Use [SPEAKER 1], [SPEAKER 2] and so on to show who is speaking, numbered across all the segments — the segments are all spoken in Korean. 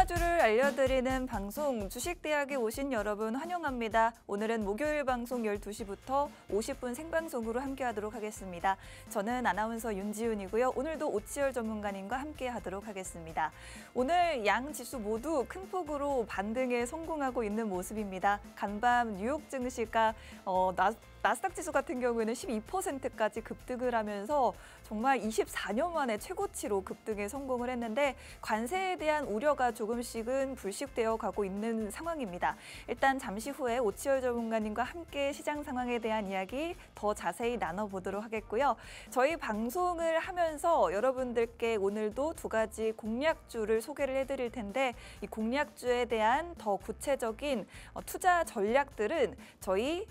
[SPEAKER 1] 주식주를 알려드리는 방송 주식대학에 오신 여러분 환영합니다. 오늘은 목요일 방송 12시부터 50분 생방송으로 함께하도록 하겠습니다. 저는 아나운서 윤지훈이고요. 오늘도 오치열 전문가님과 함께하도록 하겠습니다. 오늘 양 지수 모두 큰 폭으로 반등에 성공하고 있는 모습입니다. 간밤 뉴욕 증시가 나스닥 지수 같은 경우에는 12%까지 급등을 하면서 정말 24년 만에 최고치로 급등에 성공을 했는데 관세에 대한 우려가 조금씩은 불식되어 가고 있는 상황입니다. 일단 잠시 후에 오치열 전문가님과 함께 시장 상황에 대한 이야기 더 자세히 나눠보도록 하겠고요. 저희 방송을 하면서 여러분들께 오늘도 두 가지 공략주를 소개를 해드릴 텐데 이 공략주에 대한 더 구체적인 투자 전략들은 저희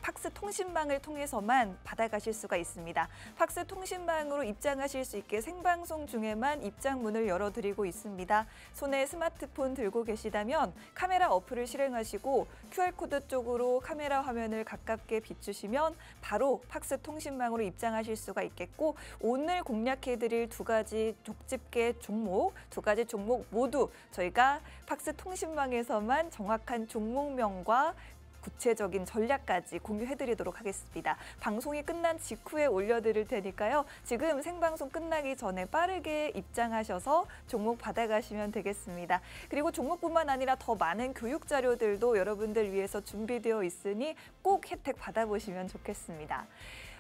[SPEAKER 1] 팍스 통신망을 통해서만 받아가실 수가 있습니다. 팍스 통신망으로 입장하실 수 있게 생방송 중에만 입장문을 열어드리고 있습니다. 손에 스마트폰 들고 계시다면 카메라 어플을 실행하시고 QR코드 쪽으로 카메라 화면을 가깝게 비추시면 바로 팍스 통신망으로 입장하실 수가 있겠고 오늘 공략해드릴 두 가지 족집게 종목, 두 가지 종목 모두 저희가 팍스 통신망에서만 정확한 종목명과 구체적인 전략까지 공유해드리도록 하겠습니다. 방송이 끝난 직후에 올려드릴 테니까요. 지금 생방송 끝나기 전에 빠르게 입장하셔서 종목 받아가시면 되겠습니다. 그리고 종목뿐만 아니라 더 많은 교육 자료들도 여러분들 위해서 준비되어 있으니 꼭 혜택 받아보시면 좋겠습니다.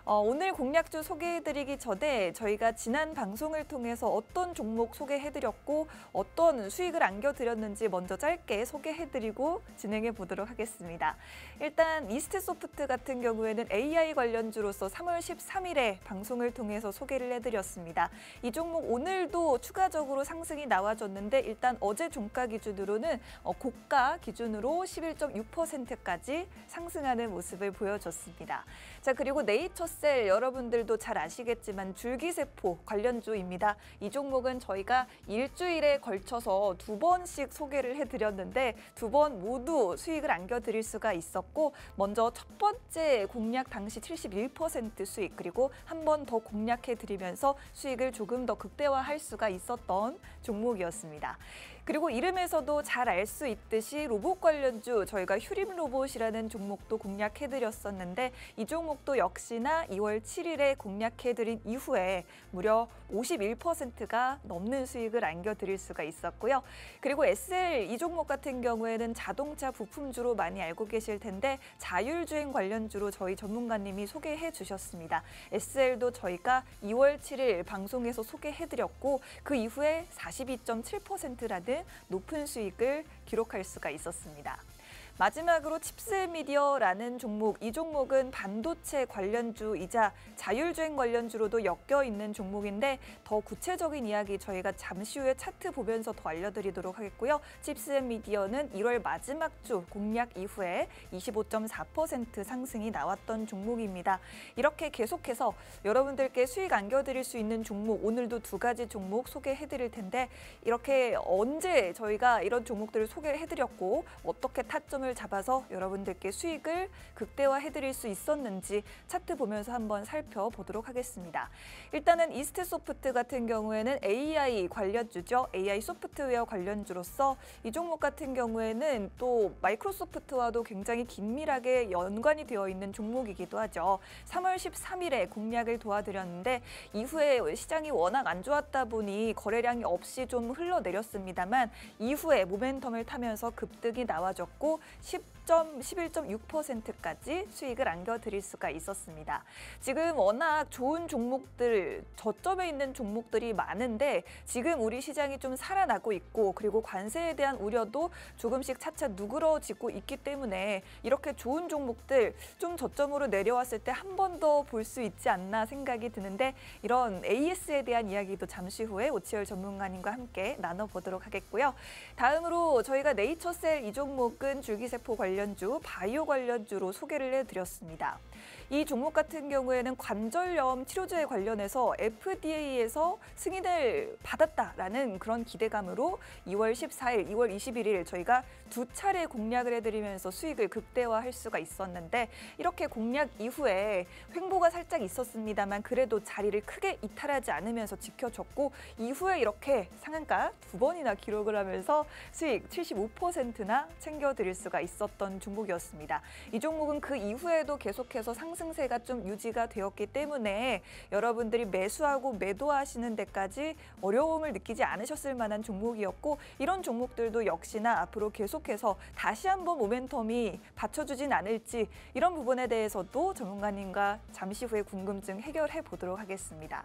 [SPEAKER 1] 오늘 공략주 소개해드리기 전에 저희가 지난 방송을 통해서 어떤 종목 소개해드렸고 어떤 수익을 안겨드렸는지 먼저 짧게 소개해드리고 진행해 보도록 하겠습니다. 일단 이스트소프트 같은 경우에는 AI 관련주로서 3월 13일에 방송을 통해서 소개를 해드렸습니다. 이 종목 오늘도 추가적으로 상승이 나와줬는데 일단 어제 종가 기준으로는 고가 기준으로 11.6%까지 상승하는 모습을 보여줬습니다. 자, 그리고 네이처셀 여러분들도 잘 아시겠지만 줄기세포 관련주입니다. 이 종목은 저희가 일주일에 걸쳐서 두 번씩 소개를 해드렸는데 두 번 모두 수익을 안겨드릴 수가 있었고 먼저 첫 번째 공략 당시 71% 수익 그리고 한 번 더 공략해드리면서 수익을 조금 더 극대화할 수가 있었던 종목이었습니다. 그리고 이름에서도 잘 알 수 있듯이 로봇 관련주 저희가 휴림 로봇이라는 종목도 공략해드렸었는데 이 종목도 역시나 2월 7일에 공략해드린 이후에 무려 51%가 넘는 수익을 안겨드릴 수가 있었고요. 그리고 SL 이 종목 같은 경우에는 자동차 부품주로 많이 알고 계실 텐데 자율주행 관련주로 저희 전문가님이 소개해 주셨습니다. SL도 저희가 2월 7일 방송에서 소개해드렸고 그 이후에 42.7%라는 높은 수익을 기록할 수가 있었습니다. 마지막으로 칩스미디어라는 종목, 이 종목은 반도체 관련주이자 자율주행 관련주로도 엮여있는 종목인데 더 구체적인 이야기 저희가 잠시 후에 차트 보면서 더 알려드리도록 하겠고요. 칩스미디어는 1월 마지막 주 공략 이후에 25.4% 상승이 나왔던 종목입니다. 이렇게 계속해서 여러분들께 수익 안겨드릴 수 있는 종목, 오늘도 두 가지 종목 소개해드릴 텐데 이렇게 언제 저희가 이런 종목들을 소개해드렸고 어떻게 타점을 잡아서 여러분들께 수익을 극대화해드릴 수 있었는지 차트 보면서 한번 살펴보도록 하겠습니다. 일단은 이스트소프트 같은 경우에는 AI 관련주죠. AI 소프트웨어 관련주로서 이 종목 같은 경우에는 또 마이크로소프트와도 굉장히 긴밀하게 연관이 되어 있는 종목이기도 하죠. 3월 13일에 공략을 도와드렸는데 이후에 시장이 워낙 안 좋았다 보니 거래량이 없이 좀 흘러내렸습니다만 이후에 모멘텀을 타면서 급등이 나와줬고 11.6%까지 수익을 안겨드릴 수가 있었습니다. 지금 워낙 좋은 종목들, 저점에 있는 종목들이 많은데 지금 우리 시장이 좀 살아나고 있고 그리고 관세에 대한 우려도 조금씩 차차 누그러지고 있기 때문에 이렇게 좋은 종목들 좀 저점으로 내려왔을 때 한 번 더 볼 수 있지 않나 생각이 드는데 이런 AS에 대한 이야기도 잠시 후에 오치열 전문가님과 함께 나눠보도록 하겠고요. 다음으로 저희가 네이처셀 이 종목은 줄기세포 관련주, 바이오 관련주로 소개를 해드렸습니다. 이 종목 같은 경우에는 관절염 치료제에 관련해서 FDA에서 승인을 받았다라는 그런 기대감으로 2월 14일, 2월 21일 저희가 두 차례 공략을 해드리면서 수익을 극대화할 수가 있었는데 이렇게 공략 이후에 횡보가 살짝 있었습니다만 그래도 자리를 크게 이탈하지 않으면서 지켜줬고 이후에 이렇게 상한가 두 번이나 기록을 하면서 수익 75%나 챙겨드릴 수가 있었던 종목이었습니다. 이 종목은 그 이후에도 계속해서 상승세가 좀 유지가 되었기 때문에 여러분들이 매수하고 매도하시는 데까지 어려움을 느끼지 않으셨을 만한 종목이었고 이런 종목들도 역시나 앞으로 계속해서 다시 한번 모멘텀이 받쳐주진 않을지 이런 부분에 대해서도 전문가님과 잠시 후에 궁금증 해결해 보도록 하겠습니다.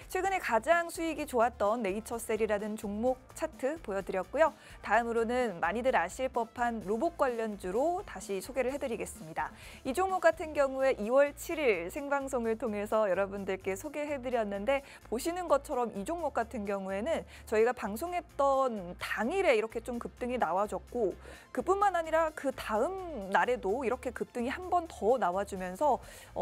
[SPEAKER 1] 최근에 가장 수익이 좋았던 네이처셀이라는 종목 차트 보여드렸고요. 다음으로는 많이들 아실 법한 로봇 관련주로 다시 소개를 해드리겠습니다. 이 종목 같은 경우에 2월 7일 생방송을 통해서 여러분들께 소개해드렸는데 보시는 것처럼 이 종목 같은 경우에는 저희가 방송했던 당일에 이렇게 좀 급등이 나와줬고 그뿐만 아니라 그 다음 날에도 이렇게 급등이 한 번 더 나와주면서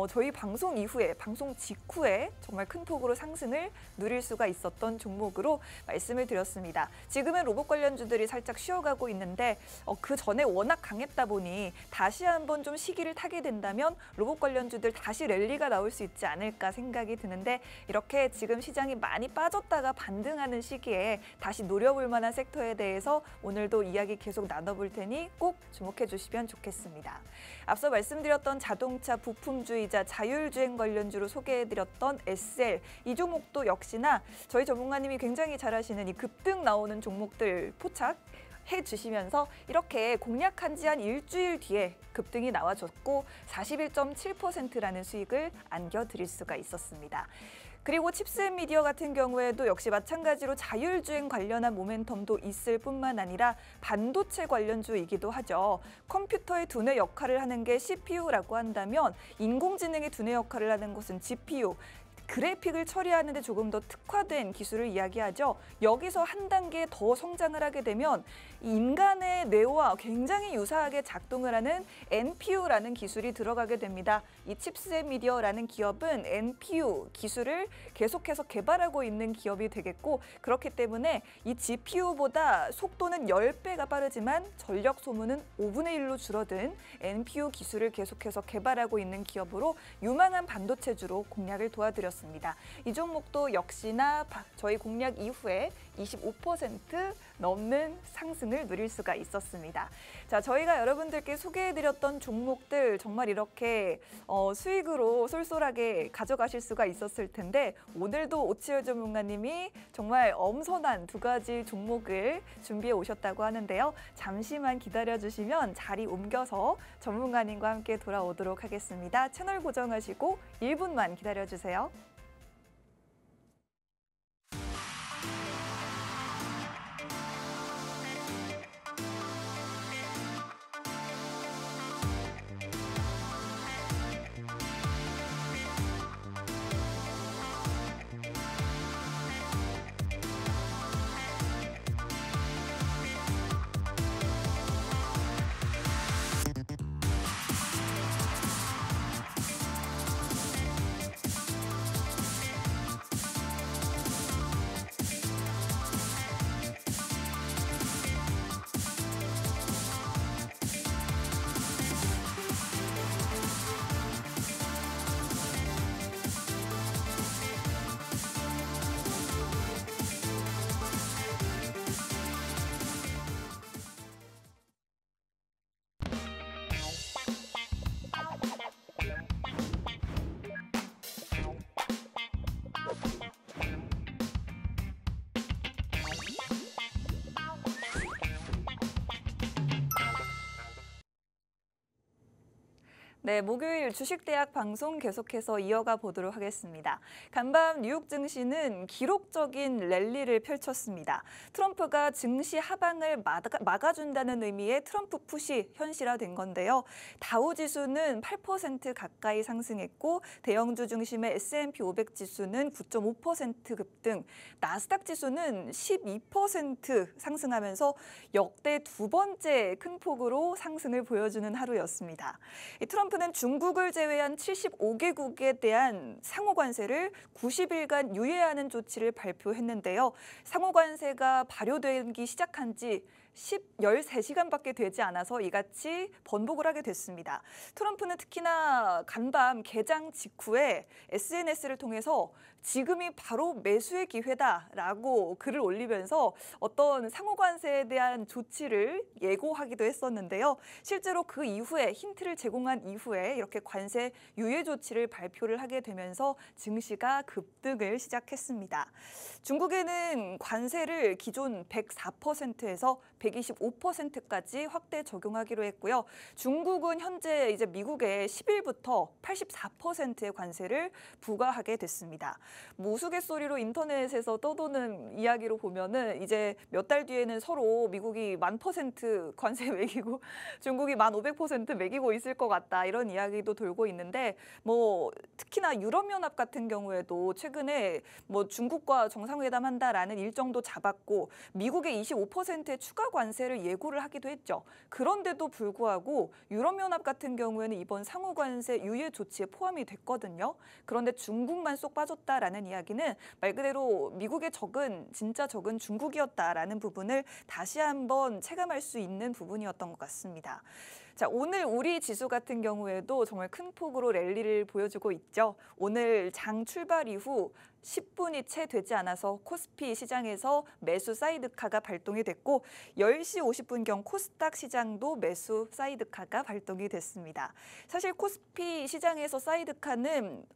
[SPEAKER 1] 저희 방송 이후에, 방송 직후에 정말 큰 폭으로 상승을 누릴 수가 있었던 종목으로 말씀을 드렸습니다. 지금은 로봇 관련주들이 살짝 쉬어가고 있는데 그 전에 워낙 강했다 보니 다시 한번 좀 시기를 타게 된다면 로봇 관련주들 다시 랠리가 나올 수 있지 않을까 생각이 드는데 이렇게 지금 시장이 많이 빠졌다가 반등하는 시기에 다시 노려볼 만한 섹터에 대해서 오늘도 이야기 계속 나눠볼 테니 꼭 주목해 주시면 좋겠습니다. 앞서 말씀드렸던 자동차 부품주이자 자율주행 관련주로 소개해드렸던 SL 이 종목도 역시나 저희 전문가님이 굉장히 잘 아시는 이 급등 나오는 종목들 포착해 주시면서 이렇게 공략한 지 한 일주일 뒤에 급등이 나와줬고 41.7%라는 수익을 안겨드릴 수가 있었습니다. 그리고 칩스앤미디어 같은 경우에도 역시 마찬가지로 자율주행 관련한 모멘텀도 있을 뿐만 아니라 반도체 관련주이기도 하죠. 컴퓨터의 두뇌 역할을 하는 게 CPU라고 한다면 인공지능의 두뇌 역할을 하는 것은 GPU. 그래픽을 처리하는 데 조금 더 특화된 기술을 이야기하죠. 여기서 한 단계 더 성장을 하게 되면 인간의 뇌와 굉장히 유사하게 작동을 하는 NPU라는 기술이 들어가게 됩니다. 이 칩스앤미디어라는 기업은 NPU 기술을 계속해서 개발하고 있는 기업이 되겠고 그렇기 때문에 이 GPU보다 속도는 10배가 빠르지만 전력 소모는 5분의 1로 줄어든 NPU 기술을 계속해서 개발하고 있는 기업으로 유망한 반도체주로 공략을 도와드렸습니다. 이 종목도 역시나 저희 공략 이후에 25% 넘는 상승을 누릴 수가 있었습니다. 자, 저희가 여러분들께 소개해드렸던 종목들 정말 이렇게 수익으로 쏠쏠하게 가져가실 수가 있었을 텐데 오늘도 오치열 전문가님이 정말 엄선한 두 가지 종목을 준비해 오셨다고 하는데요. 잠시만 기다려주시면 자리 옮겨서 전문가님과 함께 돌아오도록 하겠습니다. 채널 고정하시고 1분만 기다려주세요. 네, 목요일 주식대학 방송 계속해서 이어가 보도록 하겠습니다. 간밤 뉴욕 증시는 기록적인 랠리를 펼쳤습니다. 트럼프가 증시 하방을 막아준다는 의미의 트럼프 풋이 현실화된 건데요. 다우 지수는 8% 가까이 상승했고 대형주 중심의 S&P 500 지수는 9.5% 급등, 나스닥 지수는 12% 상승하면서 역대 두 번째 큰 폭으로 상승을 보여주는 하루였습니다. 트럼프 트럼프는 중국을 제외한 75개국에 대한 상호 관세를 90일간 유예하는 조치를 발표했는데요. 상호 관세가 발효되기 시작한 지 13시간밖에 되지 않아서 이같이 번복을 하게 됐습니다. 트럼프는 특히나 간밤 개장 직후에 SNS를 통해서 지금이 바로 매수의 기회다라고 글을 올리면서 어떤 상호 관세에 대한 조치를 예고하기도 했었는데요. 실제로 그 이후에 힌트를 제공한 이후에 이렇게 관세 유예 조치를 발표를 하게 되면서 증시가 급등을 시작했습니다. 중국에는 관세를 기존 104%에서 125%까지 확대 적용하기로 했고요. 중국은 현재 이제 미국에 10일부터 84%의 관세를 부과하게 됐습니다. 우스갯소리로 인터넷에서 떠도는 이야기로 보면은 이제 몇 달 뒤에는 서로 미국이 1000% 관세 매기고 중국이 1500% 매기고 있을 것 같다 이런 이야기도 돌고 있는데 뭐 특히나 유럽연합 같은 경우에도 최근에 뭐 중국과 정상회담 한다라는 일정도 잡았고 미국의 25%의 추가 관세를 예고를 하기도 했죠. 그런데도 불구하고 유럽연합 같은 경우에는 이번 상호 관세 유예 조치에 포함이 됐거든요. 그런데 중국만 쏙 빠졌다라는 이야기는 말 그대로 미국의 적은 진짜 적은 중국이었다라는 부분을 다시 한번 체감할 수 있는 부분이었던 것 같습니다. 자, 오늘 우리 지수 같은 경우에도 정말 큰 폭으로 랠리를 보여주고 있죠. 오늘 장 출발 이후 10분이 채 되지 않아서 코스피 시장에서 매수 사이드카가 발동이 됐고 10시 50분경 코스닥 시장도 매수 사이드카가 발동이 됐습니다. 사실 코스피 시장에서 사이드카는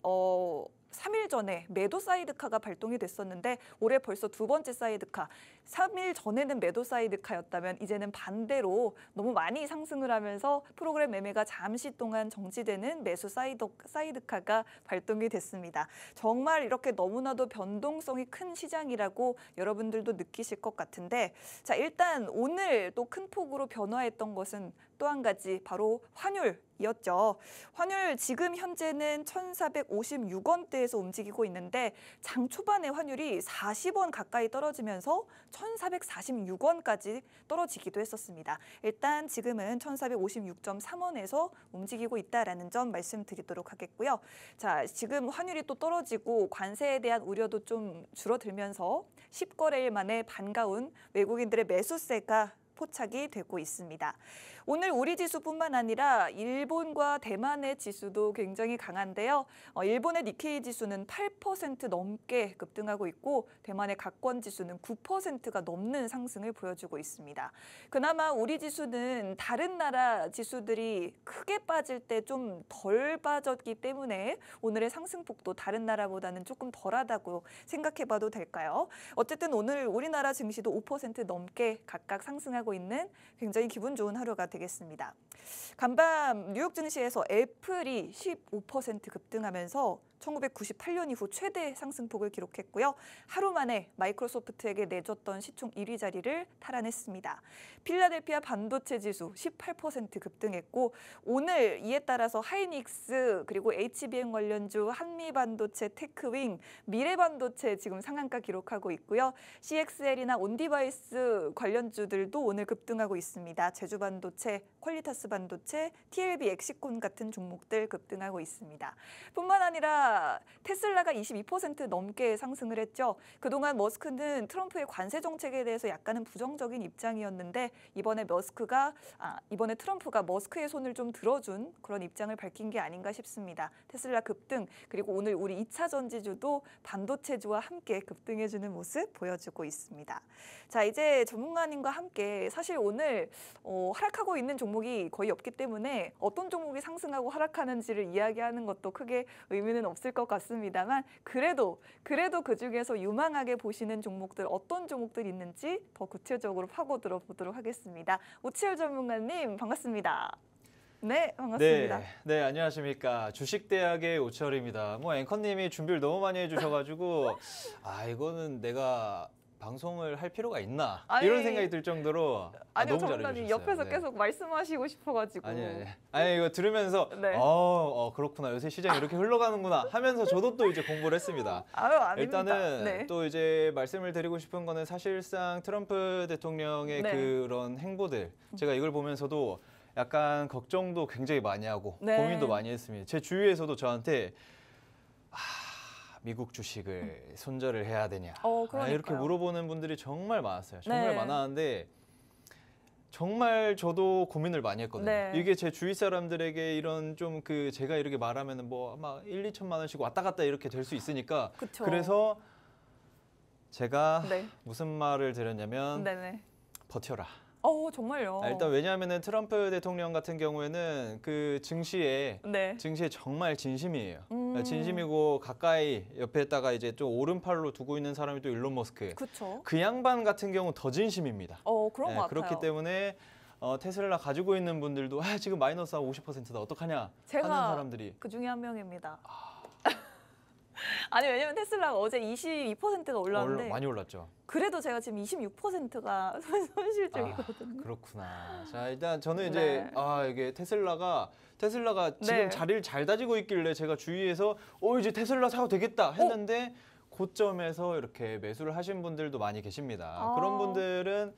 [SPEAKER 1] 3일 전에 매도 사이드카가 발동이 됐었는데 올해 벌써 두 번째 사이드카. 3일 전에는 매도 사이드카였다면 이제는 반대로 너무 많이 상승을 하면서 프로그램 매매가 잠시 동안 정지되는 매수 사이드카가 발동이 됐습니다. 정말 이렇게 너무나도 변동성이 큰 시장이라고 여러분들도 느끼실 것 같은데 자, 일단 오늘 또 큰 폭으로 변화했던 것은 또 한 가지 바로 환율이었죠. 환율 지금 현재는 1,456원대에서 움직이고 있는데 장 초반에 환율이 40원 가까이 떨어지면서 1,446원까지 떨어지기도 했었습니다. 일단 지금은 1,456.3원에서 움직이고 있다라는 점 말씀드리도록 하겠고요. 자, 지금 환율이 또 떨어지고 관세에 대한 우려도 좀 줄어들면서 10거래일 만에 반가운 외국인들의 매수세가 포착이 되고 있습니다. 오늘 우리 지수뿐만 아니라 일본과 대만의 지수도 굉장히 강한데요. 일본의 니케이 지수는 8% 넘게 급등하고 있고 대만의 각권 지수는 9%가 넘는 상승을 보여주고 있습니다. 그나마 우리 지수는 다른 나라 지수들이 크게 빠질 때 좀 덜 빠졌기 때문에 오늘의 상승폭도 다른 나라보다는 조금 덜하다고 생각해봐도 될까요? 어쨌든 오늘 우리나라 증시도 5% 넘게 각각 상승하고 있는 굉장히 기분 좋은 하루가 되겠습니다. 간밤 뉴욕 증시에서 애플이 15% 급등하면서 1998년 이후 최대 상승폭을 기록했고요. 하루 만에 마이크로소프트에게 내줬던 시총 1위 자리를 탈환했습니다. 필라델피아 반도체 지수 18% 급등했고 오늘 이에 따라서 하이닉스 그리고 HBM 관련주 한미반도체, 테크윙, 미래반도체 지금 상한가 기록하고 있고요. CXL이나 온디바이스 관련주들도 오늘 급등하고 있습니다. 제주반도체, 퀄리타스 반도체, TLB 엑시콘 같은 종목들 급등하고 있습니다. 뿐만 아니라 테슬라가 22% 넘게 상승을 했죠. 그동안 머스크는 트럼프의 관세 정책에 대해서 약간은 부정적인 입장이었는데 이번에 트럼프가 머스크의 손을 좀 들어준 그런 입장을 밝힌 게 아닌가 싶습니다. 테슬라 급등 그리고 오늘 우리 2차 전지주도 반도체주와 함께 급등해주는 모습 보여주고 있습니다. 자, 이제 전문가님과 함께 사실 오늘 하락하고 있는 종목이 거의 없기 때문에 어떤 종목이 상승하고 하락하는지를 이야기하는 것도 크게 의미는 없을 것 같습니다만 그래도 그중에서 유망하게 보시는 종목들 어떤 종목들이 있는지 더 구체적으로 파고 들어보도록 하겠습니다. 오치열 전문가님 반갑습니다. 네, 반갑습니다.
[SPEAKER 2] 네, 안녕하십니까. 주식대학의 오치열입니다. 앵커님이 준비를 너무 많이 해주셔가지고 이거는 내가 방송을 할 필요가 있나 이런 생각이 들 정도로
[SPEAKER 1] 아니요,
[SPEAKER 2] 너무
[SPEAKER 1] 전문가님 옆에서 계속 말씀하시고 싶어가지고
[SPEAKER 2] 아니 이거 들으면서 그렇구나 요새 시장이 이렇게 흘러가는구나 하면서 저도 또 이제 공부를 했습니다.
[SPEAKER 1] 아닙니다.
[SPEAKER 2] 일단은 또 이제 말씀을 드리고 싶은 거는 사실상 트럼프 대통령의 그런 행보들 제가 이걸 보면서도 약간 걱정도 굉장히 많이 하고
[SPEAKER 1] 네.
[SPEAKER 2] 고민도 많이 했습니다. 제 주위에서도 저한테 미국 주식을 손절을 해야 되냐
[SPEAKER 1] 그러니까요.
[SPEAKER 2] 이렇게 물어보는 분들이 정말 많았어요. 정말
[SPEAKER 1] 네.
[SPEAKER 2] 많았는데 정말 저도 고민을 많이 했거든요.
[SPEAKER 1] 네.
[SPEAKER 2] 이게 제 주위 사람들에게 이런 좀 제가 이렇게 말하면은 뭐 아마 1, 2천만 원씩 왔다 갔다 이렇게 될 수 있으니까
[SPEAKER 1] 그쵸.
[SPEAKER 2] 그래서 제가
[SPEAKER 1] 네.
[SPEAKER 2] 무슨 말을 드렸냐면
[SPEAKER 1] 네네.
[SPEAKER 2] 버텨라.
[SPEAKER 1] 정말요.
[SPEAKER 2] 일단 왜냐하면은 트럼프 대통령 같은 경우에는 그 증시에
[SPEAKER 1] 네.
[SPEAKER 2] 정말 진심이에요. 진심이고 가까이 옆에다가 이제 좀 오른팔로 두고 있는 사람이 또 일론 머스크.
[SPEAKER 1] 그렇죠.
[SPEAKER 2] 그 양반 같은 경우 더 진심입니다.
[SPEAKER 1] 그런 것 같아요.
[SPEAKER 2] 그렇기 때문에 테슬라 가지고 있는 분들도 지금 마이너스 50%다 어떡하냐 하는
[SPEAKER 1] 제가
[SPEAKER 2] 사람들이
[SPEAKER 1] 그 중에 한 명입니다. 아니 왜냐면 테슬라가 어제 22%가 올랐는데
[SPEAKER 2] 많이 올랐죠.
[SPEAKER 1] 그래도 제가 지금 26%가 손실 중이거든요.
[SPEAKER 2] 그렇구나. 자 일단 저는
[SPEAKER 1] 네.
[SPEAKER 2] 이제 이게 테슬라가 지금
[SPEAKER 1] 네.
[SPEAKER 2] 자리를 잘 다지고 있길래 제가 주위에서 이제 테슬라 사도 되겠다 했는데 고점에서 이렇게 매수를 하신 분들도 많이 계십니다. 그런 분들은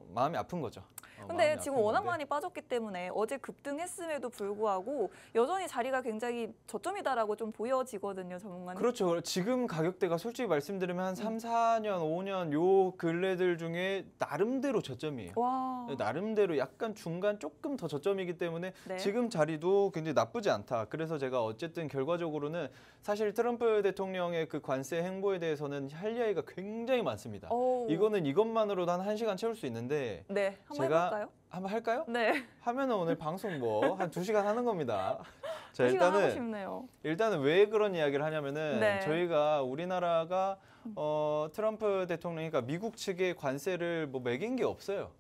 [SPEAKER 2] 마음이 아픈 거죠.
[SPEAKER 1] 근데
[SPEAKER 2] 마음이
[SPEAKER 1] 지금
[SPEAKER 2] 아픈
[SPEAKER 1] 워낙
[SPEAKER 2] 건데.
[SPEAKER 1] 많이 빠졌기 때문에 어제 급등했음에도 불구하고 여전히 자리가 굉장히 저점이다라고 좀 보여지거든요, 전문가님.
[SPEAKER 2] 그렇죠. 지금 가격대가 솔직히 말씀드리면 한 3, 4년, 5년 요 근래들 중에 나름대로 저점이에요.
[SPEAKER 1] 와.
[SPEAKER 2] 나름대로 약간 중간 조금 더 저점이기 때문에
[SPEAKER 1] 네.
[SPEAKER 2] 지금 자리도 굉장히 나쁘지 않다. 그래서 제가 어쨌든 결과적으로는 사실 트럼프 대통령의 그 관세 행보에 대해서는 할 이야기가 굉장히 많습니다. 이거는 이것만으로도 한 1시간 채울 수 있는데
[SPEAKER 1] 네, 한번
[SPEAKER 2] 제가
[SPEAKER 1] 해볼까요?
[SPEAKER 2] 한번 할까요?
[SPEAKER 1] 네.
[SPEAKER 2] 하면은 오늘 방송 뭐 한 2시간 하는 겁니다. 자,
[SPEAKER 1] 2시간 하고 싶네요.
[SPEAKER 2] 일단은 왜 그런 이야기를 하냐면은
[SPEAKER 1] 네.
[SPEAKER 2] 저희가 우리나라가 트럼프 대통령이 그러니까 미국 측의 관세를 뭐 매긴 게 없어요.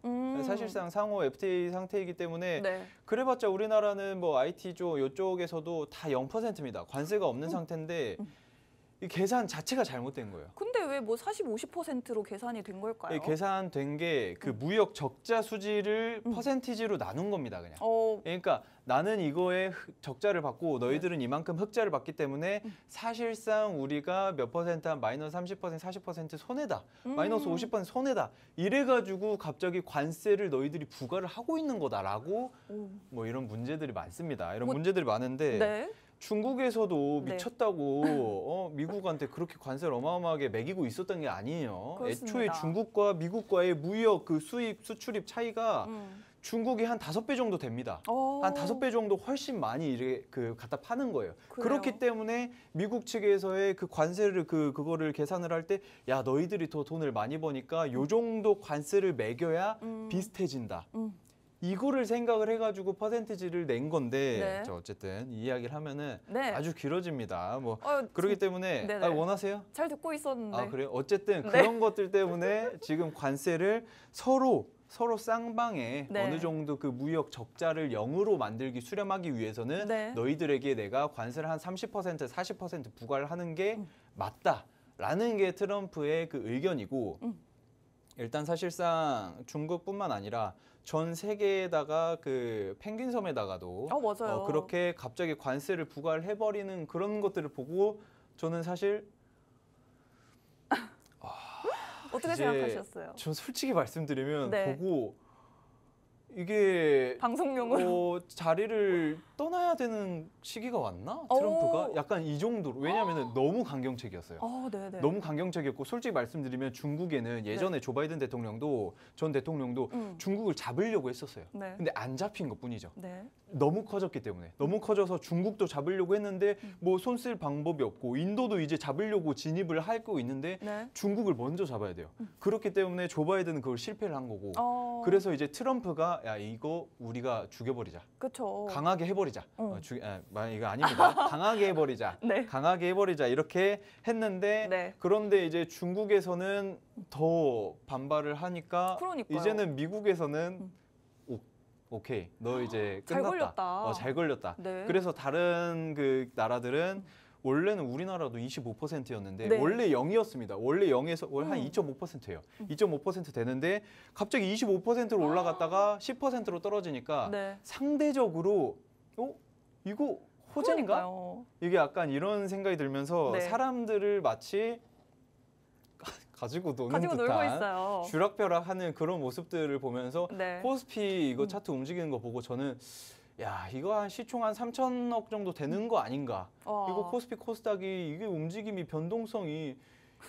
[SPEAKER 2] 사실상 상호 FTA 상태이기 때문에
[SPEAKER 1] 네.
[SPEAKER 2] 그래봤자 우리나라는 뭐 IT조 이쪽에서도 다 0%입니다. 관세가 없는 상태인데 이 계산 자체가 잘못된 거예요.
[SPEAKER 1] 근데 왜 뭐 40, 50%로 계산이 된 걸까요?
[SPEAKER 2] 이 계산된 게 그 무역 적자 수지를 퍼센티지로 나눈 겁니다, 그냥. 그러니까 나는 이거에 적자를 받고 너희들은 이만큼 흑자를 받기 때문에 사실상 우리가 몇 퍼센트 한 마이너스 30%, 40% 손해다. 마이너스 50% 손해다. 이래가지고 갑자기 관세를 너희들이 부과를 하고 있는 거다라고 뭐 이런 문제들이 많습니다. 이런 문제들이 많은데
[SPEAKER 1] 네.
[SPEAKER 2] 중국에서도
[SPEAKER 1] 네.
[SPEAKER 2] 미쳤다고 미국한테 그렇게 관세를 어마어마하게 매기고 있었던 게 아니에요.
[SPEAKER 1] 그렇습니다.
[SPEAKER 2] 애초에 중국과 미국과의 무역 그 수입 수출입 차이가 중국이 한 5배 정도 됩니다. 한 5배 정도 훨씬 많이 이렇게 갖다 파는 거예요.
[SPEAKER 1] 그래요?
[SPEAKER 2] 그렇기 때문에 미국 측에서의 그 관세를 그거를 계산을 할 때 야 너희들이 더 돈을 많이 버니까 요 정도 관세를 매겨야 비슷해진다. 이거를 생각을 해가지고 퍼센티지를 낸 건데
[SPEAKER 1] 네.
[SPEAKER 2] 어쨌든 이 이야기를 하면은
[SPEAKER 1] 네.
[SPEAKER 2] 아주 길어집니다. 뭐 그렇기 때문에
[SPEAKER 1] 네네.
[SPEAKER 2] 원하세요?
[SPEAKER 1] 잘 듣고 있었는데.
[SPEAKER 2] 그래요? 어쨌든
[SPEAKER 1] 네.
[SPEAKER 2] 그런 것들 때문에 지금 관세를 서로 쌍방에
[SPEAKER 1] 네.
[SPEAKER 2] 어느 정도 그 무역 적자를 0으로 만들기 수렴하기 위해서는
[SPEAKER 1] 네.
[SPEAKER 2] 너희들에게 내가 관세를 한 30%, 40% 부과를 하는 게 맞다라는 게 트럼프의 그 의견이고 일단 사실상 중국뿐만 아니라 전 세계에다가 그 펭귄 섬에다가도
[SPEAKER 1] 맞아요.
[SPEAKER 2] 그렇게 갑자기 관세를 부과를 해버리는 그런 것들을 보고 저는 사실
[SPEAKER 1] 어떻게
[SPEAKER 2] 이제
[SPEAKER 1] 생각하셨어요?
[SPEAKER 2] 저 솔직히 말씀드리면
[SPEAKER 1] 네.
[SPEAKER 2] 보고 이게
[SPEAKER 1] 방송용으로.
[SPEAKER 2] 자리를 떠나야 되는 시기가 왔나? 트럼프가 약간 이 정도로 왜냐하면 너무 강경책이었어요.
[SPEAKER 1] 네네.
[SPEAKER 2] 너무 강경책이었고 솔직히 말씀드리면 중국에는 예전에 조 바이든 대통령도 전 대통령도 중국을 잡으려고 했었어요.
[SPEAKER 1] 네.
[SPEAKER 2] 근데 안 잡힌 것뿐이죠.
[SPEAKER 1] 네.
[SPEAKER 2] 너무 커졌기 때문에 너무 커져서 중국도 잡으려고 했는데 뭐 손 쓸 방법이 없고 인도도 이제 잡으려고 진입을 하고 있는데
[SPEAKER 1] 네.
[SPEAKER 2] 중국을 먼저 잡아야 돼요. 그렇기 때문에 조 바이든은 그걸 실패를 한 거고 그래서 이제 트럼프가 야 이거 우리가 죽여버리자.
[SPEAKER 1] 그렇죠.
[SPEAKER 2] 강하게 해버리자. 이거 아닙니다. 강하게 해버리자.
[SPEAKER 1] 네.
[SPEAKER 2] 강하게 해버리자 이렇게 했는데
[SPEAKER 1] 네.
[SPEAKER 2] 그런데 이제 중국에서는 더 반발을 하니까
[SPEAKER 1] 그러니까요.
[SPEAKER 2] 이제는 미국에서는 오케이 너 이제
[SPEAKER 1] 잘
[SPEAKER 2] 끝났다.
[SPEAKER 1] 걸렸다.
[SPEAKER 2] 잘 걸렸다.
[SPEAKER 1] 네.
[SPEAKER 2] 그래서 다른 그 나라들은 원래는 우리나라도 25%였는데
[SPEAKER 1] 네.
[SPEAKER 2] 원래 0이었습니다. 원래 0에서 한 2.5%예요. 2.5% 되는데 갑자기 25%로 올라갔다가 10%로 떨어지니까
[SPEAKER 1] 네.
[SPEAKER 2] 상대적으로 이거 호재인가?
[SPEAKER 1] 그러니까요.
[SPEAKER 2] 이게 약간 이런 생각이 들면서
[SPEAKER 1] 네.
[SPEAKER 2] 사람들을 마치 가지고 노는
[SPEAKER 1] 가지고 놀고
[SPEAKER 2] 듯한
[SPEAKER 1] 있어요.
[SPEAKER 2] 쥐락펴락하는 그런 모습들을 보면서
[SPEAKER 1] 네.
[SPEAKER 2] 코스피 이거 차트 움직이는 거 보고 저는 야 이거 한 시총 한 3천억 정도 되는 거 아닌가. 이거 코스피 코스닥이 이게 움직임이 변동성이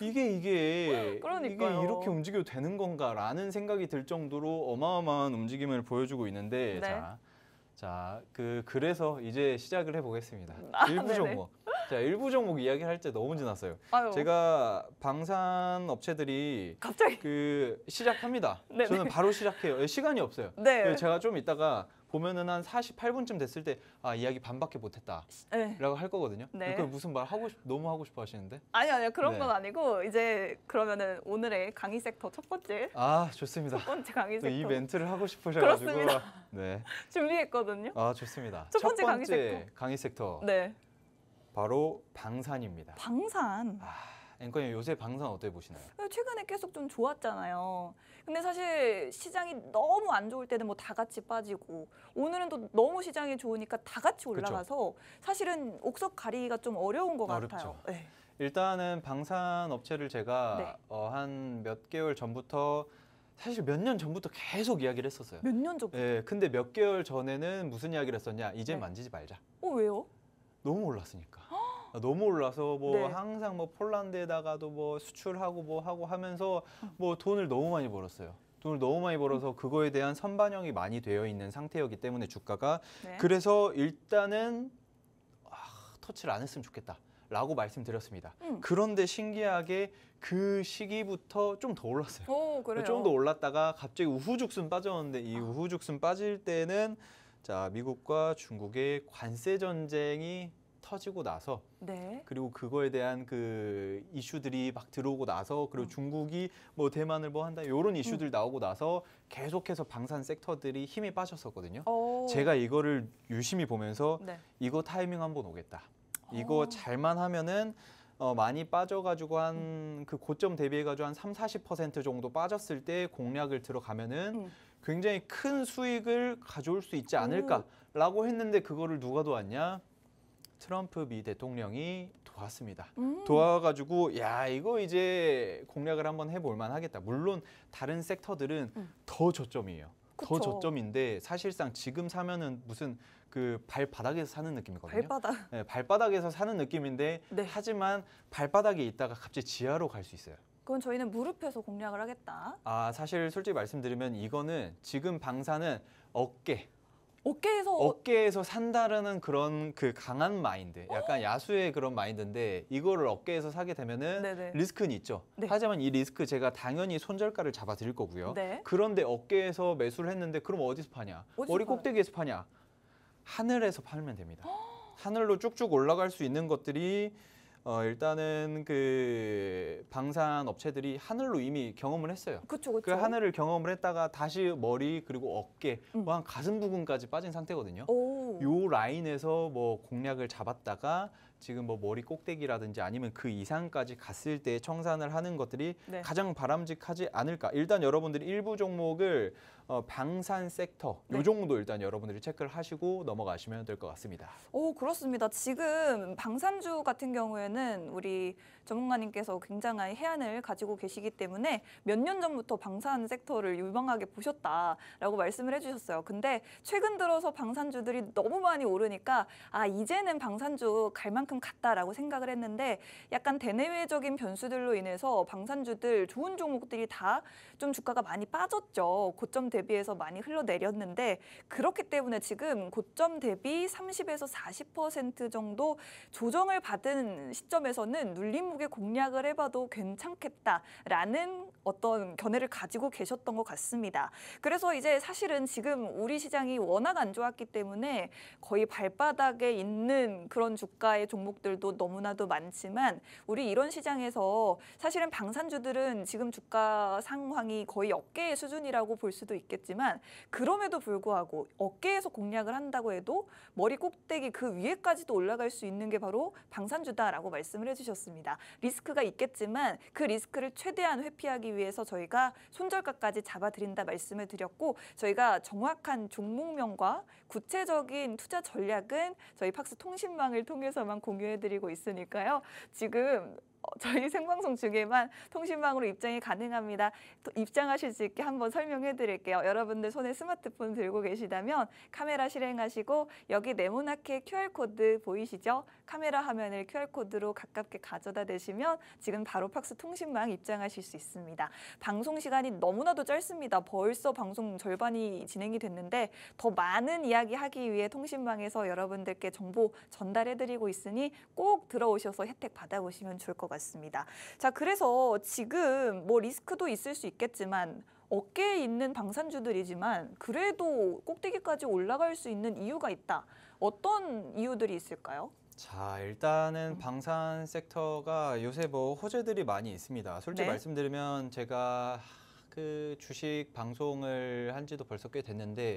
[SPEAKER 2] 이게
[SPEAKER 1] 그러니까요.
[SPEAKER 2] 이렇게 움직여도 되는 건가라는 생각이 들 정도로 어마어마한 움직임을 보여주고 있는데
[SPEAKER 1] 네.
[SPEAKER 2] 그래서 이제 시작을 해보겠습니다. 일부
[SPEAKER 1] 네네.
[SPEAKER 2] 종목. 자, 일부 종목 이야기할 때 너무 지났어요.
[SPEAKER 1] 아유.
[SPEAKER 2] 제가 방산 업체들이
[SPEAKER 1] 갑자기
[SPEAKER 2] 시작합니다.
[SPEAKER 1] 네네.
[SPEAKER 2] 저는 바로 시작해요. 시간이 없어요.
[SPEAKER 1] 네.
[SPEAKER 2] 제가 좀 이따가 보면은 한 48분쯤 됐을 때 이야기 반밖에 못했다
[SPEAKER 1] 네.
[SPEAKER 2] 라고 할 거거든요.
[SPEAKER 1] 네.
[SPEAKER 2] 그 무슨 말 너무 하고 싶어 하시는데?
[SPEAKER 1] 아니요 그런
[SPEAKER 2] 네.
[SPEAKER 1] 건 아니고 이제 그러면은 오늘의 강의 섹터 첫 번째
[SPEAKER 2] 좋습니다.
[SPEAKER 1] 첫 번째 강의
[SPEAKER 2] 또 이
[SPEAKER 1] 섹터
[SPEAKER 2] 멘트를 하고 싶으셔가지고
[SPEAKER 1] 그렇습니다.
[SPEAKER 2] 네.
[SPEAKER 1] 준비했거든요.
[SPEAKER 2] 좋습니다.
[SPEAKER 1] 첫 번째
[SPEAKER 2] 강의 섹터
[SPEAKER 1] 네.
[SPEAKER 2] 바로 방산입니다.
[SPEAKER 1] 방산.
[SPEAKER 2] 앵커님 요새 방산 어떻게 보시나요?
[SPEAKER 1] 최근에 계속 좀 좋았잖아요. 근데 사실 시장이 너무 안 좋을 때는 뭐 다 같이 빠지고 오늘은 또 너무 시장이 좋으니까 다 같이 올라가서 사실은 옥석 가리기가 좀 어려운 것
[SPEAKER 2] 어렵죠.
[SPEAKER 1] 같아요. 네.
[SPEAKER 2] 일단은 방산 업체를 제가 한 몇 개월 전부터 사실 몇 년 전부터 계속 이야기를 했었어요.
[SPEAKER 1] 몇 년 전부터?
[SPEAKER 2] 네, 근데 몇 개월 전에는 무슨 이야기를 했었냐? 이제
[SPEAKER 1] 네.
[SPEAKER 2] 만지지 말자.
[SPEAKER 1] 왜요?
[SPEAKER 2] 너무 올랐으니까. 너무 올라서
[SPEAKER 1] 네.
[SPEAKER 2] 항상 폴란드에다가도 수출하고 하고 하면서 돈을 너무 많이 벌었어요. 돈을 너무 많이 벌어서 그거에 대한 선반영이 많이 되어 있는 상태였기 때문에 주가가
[SPEAKER 1] 네.
[SPEAKER 2] 그래서 일단은 터치를 안 했으면 좋겠다라고 말씀드렸습니다. 그런데 신기하게 그 시기부터 좀 더 올랐어요.
[SPEAKER 1] 그래요.
[SPEAKER 2] 좀 더 올랐다가 갑자기 우후죽순 빠졌는데 이 우후죽순 빠질 때는 미국과 중국의 관세 전쟁이 터지고 나서
[SPEAKER 1] 네.
[SPEAKER 2] 그리고 그거에 대한 그 이슈들이 막 들어오고 나서 그리고 중국이 대만을 한다 이런 이슈들 나오고 나서 계속해서 방산 섹터들이 힘이 빠졌었거든요. 제가 이거를 유심히 보면서 이거 타이밍 한번 오겠다. 이거 잘만 하면은 많이 빠져가지고 한 그 고점 대비해가지고 한 30-40% 정도 빠졌을 때 공략을 들어가면은 굉장히 큰 수익을 가져올 수 있지 않을까라고 했는데 그거를 누가 도왔냐? 트럼프 미 대통령이 도왔습니다. 도와가지고 이거 이제 공략을 한번 해볼 만하겠다. 물론 다른 섹터들은 더 저점이에요.
[SPEAKER 1] 그쵸.
[SPEAKER 2] 더 저점인데 사실상 지금 사면은 무슨 그 발바닥에서 사는 느낌이거든요.
[SPEAKER 1] 발바닥.
[SPEAKER 2] 네, 발바닥에서 사는 느낌인데 하지만 발바닥에 있다가 갑자기 지하로 갈 수 있어요.
[SPEAKER 1] 그건 저희는 무릎에서 공략을 하겠다.
[SPEAKER 2] 사실 솔직히 말씀드리면 이거는 지금 방사는
[SPEAKER 1] 어깨에서
[SPEAKER 2] 산다라는 그런 그 강한 마인드, 약간 야수의 그런 마인드인데 이거를 어깨에서 사게 되면은 리스크는 있죠. 하지만 이 리스크 제가 당연히 손절가를 잡아 드릴 거고요. 그런데 어깨에서 매수를 했는데 그럼 어디서 파냐? 머리 꼭대기에서 파냐? 하늘에서 팔면 됩니다. 하늘로 쭉쭉 올라갈 수 있는 것들이 일단은 그 방산 업체들이 하늘로 이미 경험을 했어요.
[SPEAKER 1] 그쵸.
[SPEAKER 2] 그 하늘을 경험을 했다가 다시 머리 그리고 어깨, 한 가슴 부분까지 빠진 상태거든요. 요 라인에서 공략을 잡았다가 지금 머리 꼭대기라든지 아니면 그 이상까지 갔을 때 청산을 하는 것들이 가장 바람직하지 않을까. 일단 여러분들이 일부 종목을 방산 섹터 요 정도 일단 여러분들이 체크를 하시고 넘어가시면 될 것 같습니다.
[SPEAKER 1] 그렇습니다. 지금 방산주 같은 경우에는 우리 전문가님께서 굉장한 해안을 가지고 계시기 때문에 몇 년 전부터 방산 섹터를 유망하게 보셨다라고 말씀을 해주셨어요. 근데 최근 들어서 방산주들이 너무 많이 오르니까 이제는 방산주 갈 만큼 갔다라고 생각을 했는데 약간 대내외적인 변수들로 인해서 방산주들 좋은 종목들이 다 좀 주가가 많이 빠졌죠. 고점 대비해서 많이 흘러내렸는데 그렇기 때문에 지금 고점 대비 30에서 40% 정도 조정을 받은 시점에서는 눌림목에 공략을 해봐도 괜찮겠다라는 어떤 견해를 가지고 계셨던 것 같습니다. 그래서 이제 사실은 지금 우리 시장이 워낙 안 좋았기 때문에 거의 발바닥에 있는 그런 주가의 종목들도 너무나도 많지만 우리 이런 시장에서 사실은 방산주들은 지금 주가 상황이 거의 어깨의 수준이라고 볼 수도 있겠지만 그럼에도 불구하고 어깨에서 공략을 한다고 해도 머리 꼭대기 그 위에까지도 올라갈 수 있는 게 바로 방산주다라고 말씀을 해주셨습니다. 리스크가 있겠지만 그 리스크를 최대한 회피하기 위해서 저희가 손절가까지 잡아드린다 말씀을 드렸고 저희가 정확한 종목명과 구체적인 투자 전략은 저희 팍스 통신망을 통해서만 공유해드리고 있으니까요. 지금 저희 생방송 중에만 통신망으로 입장이 가능합니다. 입장하실 수 있게 한번 설명해 드릴게요. 여러분들 손에 스마트폰 들고 계시다면 카메라 실행하시고 여기 네모나게 QR코드 보이시죠? 카메라 화면을 QR코드로 가깝게 가져다 대시면 지금 바로 팍스 통신망 입장하실 수 있습니다. 방송 시간이 너무나도 짧습니다. 벌써 방송 절반이 진행이 됐는데 더 많은 이야기 하기 위해 통신망에서 여러분들께 정보 전달해드리고 있으니 꼭 들어오셔서 혜택 받아보시면 좋을 것 같습니다. 자, 그래서 지금 뭐 리스크도 있을 수 있겠지만 어깨에 있는 방산주들이지만 그래도 꼭대기까지 올라갈 수 있는 이유가 있다. 어떤 이유들이 있을까요?
[SPEAKER 2] 자, 일단은 방산 섹터가 요새 뭐 호재들이 많이 있습니다. 솔직히
[SPEAKER 1] 네.
[SPEAKER 2] 말씀드리면 제가 그 주식 방송을 한 지도 벌써 꽤 됐는데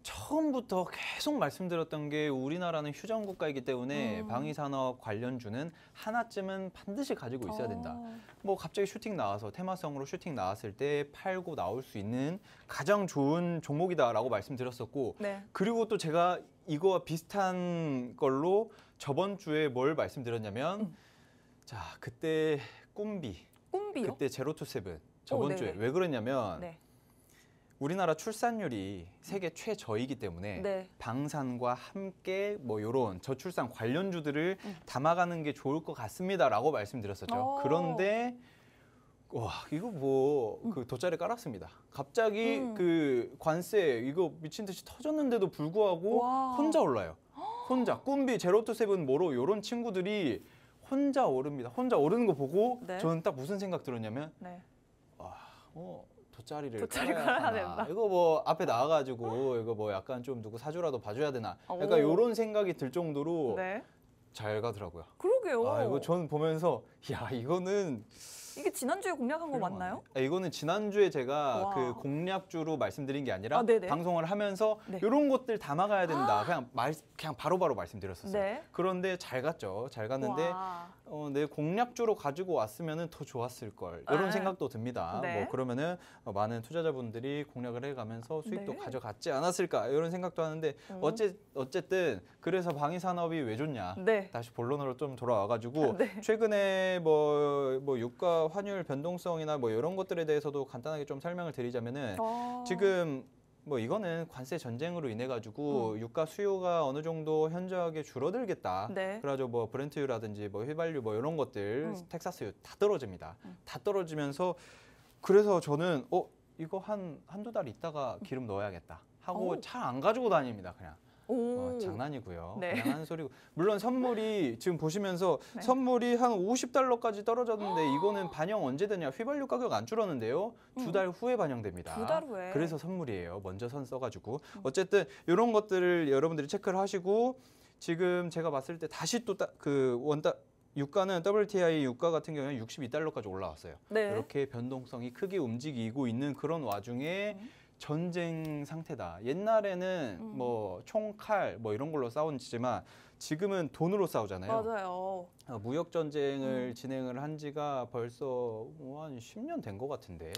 [SPEAKER 2] 처음부터 계속 말씀드렸던 게 우리나라는 휴전 국가이기 때문에 방위산업 관련주는 하나쯤은 반드시 가지고 있어야 된다. 뭐 갑자기 슈팅 나와서 테마성으로 슈팅 나왔을 때 팔고 나올 수 있는 가장 좋은 종목이다라고 말씀드렸었고
[SPEAKER 1] 네.
[SPEAKER 2] 그리고 또 제가 이거와 비슷한 걸로 저번 주에 뭘 말씀드렸냐면 자, 그때 꿈비요? 그때 제로투세븐 저번 주에 왜 그러냐면 우리나라 출산율이 세계 최저이기 때문에 방산과 함께 뭐 이런 저출산 관련주들을 담아가는 게 좋을 것 같습니다라고 말씀드렸었죠. 그런데 와, 이거 뭐 그 돗자리 깔았습니다. 갑자기 그 관세 이거 미친 듯이 터졌는데도 불구하고 혼자 올라요. 혼자 꿈비 제로투세븐 뭐로 이런 친구들이 혼자 오릅니다. 혼자 오르는 거 보고 저는 딱 무슨 생각 들었냐면 돗자리를 깔아야 되나? 이거 뭐 앞에 나와가지고 이거 뭐 약간 좀 누구 사주라도 봐줘야 되나? 약간 이런 생각이 들 정도로 잘 가더라고요.
[SPEAKER 1] 그러게요.
[SPEAKER 2] 아, 이거 저는 보면서 야, 이거는
[SPEAKER 1] 이게 지난주에 공략한 거 맞나요?
[SPEAKER 2] 이거는 지난주에 제가 그 공략주로 말씀드린 게 아니라 방송을 하면서 이런 것들 담아가야 된다. 그냥 바로바로 말씀드렸었어요. 그런데 잘 갔죠. 잘 갔는데 내 공략주로 가지고 왔으면 더 좋았을 걸. 이런 생각도 듭니다. 뭐 그러면은 많은 투자자분들이 공략을 해가면서 수익도 가져갔지 않았을까 이런 생각도 하는데 어쨌든 그래서 방위산업이 왜 좋냐. 다시 본론으로 좀 돌아와가지고 최근에 뭐 유가 환율 변동성이나 뭐 이런 것들에 대해서도 간단하게 좀 설명을 드리자면은 지금 뭐 이거는 관세 전쟁으로 인해 가지고 유가 수요가 어느 정도 현저하게 줄어들겠다. 그래가지고 뭐 브렌트유라든지 뭐 휘발유 뭐 이런 것들 텍사스유 다 떨어집니다. 다 떨어지면서 그래서 저는 이거 한두 달 있다가 기름 넣어야겠다 하고 차 안 가지고 다닙니다. 그냥. 장난이고요. 그냥 하는 소리고. 물론 선물이 지금 보시면서 선물이 한 $50까지 떨어졌는데 이거는 반영 언제 되냐? 휘발유 가격 안 줄었는데요. 2달 후에 반영됩니다.
[SPEAKER 1] 2달 후에.
[SPEAKER 2] 그래서 선물이에요. 먼저 선 써가지고. 어쨌든 이런 것들을 여러분들이 체크를 하시고 지금 제가 봤을 때 다시 또 그 유가는 WTI 유가 같은 경우에는 $62까지 올라왔어요. 이렇게 변동성이 크게 움직이고 있는 그런 와중에 전쟁 상태다. 옛날에는 뭐 총칼 뭐 이런 걸로 싸웠지만 지금은 돈으로 싸우잖아요.
[SPEAKER 1] 맞아요.
[SPEAKER 2] 무역 전쟁을 진행을 한 지가 벌써 한 10년 된 것 같은데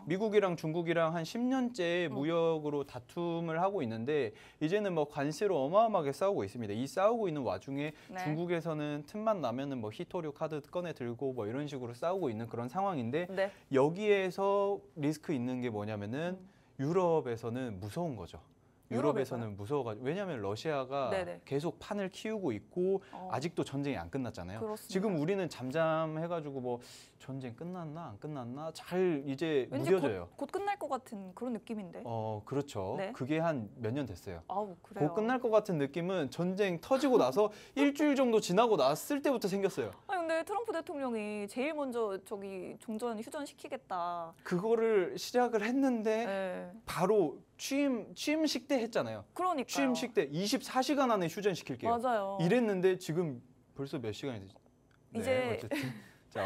[SPEAKER 2] 미국이랑 중국이랑 한 10년째 무역으로 다툼을 하고 있는데 이제는 뭐 관세로 어마어마하게 싸우고 있습니다. 이 싸우고 있는 와중에 중국에서는 틈만 나면은 뭐 히토류 카드 꺼내 들고 뭐 이런 식으로 싸우고 있는 그런 상황인데 여기에서 리스크 있는 게 뭐냐면은 유럽에서는 무서운 거죠. 유럽에서는 무서워가지고 왜냐하면 러시아가 계속 판을 키우고 있고 아직도 전쟁이 안 끝났잖아요.
[SPEAKER 1] 그렇습니다.
[SPEAKER 2] 지금 우리는 잠잠해가지고 뭐 전쟁 끝났나 안 끝났나 잘 이제 무뎌져요.
[SPEAKER 1] 곧 끝날 것 같은 그런 느낌인데.
[SPEAKER 2] 그렇죠. 그게 한 몇 년 됐어요.
[SPEAKER 1] 그래요.
[SPEAKER 2] 곧 끝날 것 같은 느낌은 전쟁 터지고 나서 일주일 정도 지나고 났을 때부터 생겼어요.
[SPEAKER 1] 근데 트럼프 대통령이 제일 먼저 저기 종전 휴전 시키겠다.
[SPEAKER 2] 그거를 시작을 했는데 바로 취임식 때 했잖아요.
[SPEAKER 1] 그러니까요.
[SPEAKER 2] 취임식 때 24시간 안에 휴전시킬게요.
[SPEAKER 1] 맞아요.
[SPEAKER 2] 이랬는데 지금 벌써 몇 시간이 되지?
[SPEAKER 1] 이제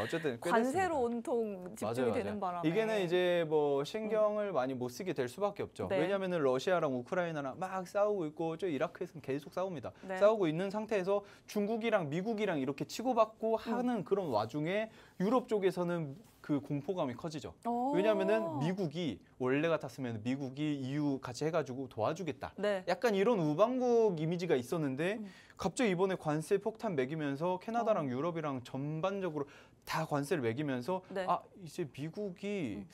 [SPEAKER 2] 어쨌든 꽤
[SPEAKER 1] 관세로 온통 집중이 되는 바람에
[SPEAKER 2] 이게는 이제 뭐 신경을 많이 못 쓰게 될 수밖에 없죠. 왜냐하면 러시아랑 우크라이나랑 막 싸우고 있고 저 이라크에서는 계속 싸웁니다. 싸우고 있는 상태에서 중국이랑 미국이랑 이렇게 치고받고 하는 그런 와중에 유럽 쪽에서는 그 공포감이 커지죠. 왜냐하면은 미국이 원래 같았으면 미국이 EU 같이 해가지고 도와주겠다.
[SPEAKER 1] 네.
[SPEAKER 2] 약간 이런 우방국 이미지가 있었는데 갑자기 이번에 관세 폭탄 매기면서 캐나다랑 유럽이랑 전반적으로 다 관세를 매기면서
[SPEAKER 1] 네.
[SPEAKER 2] 아 이제 미국이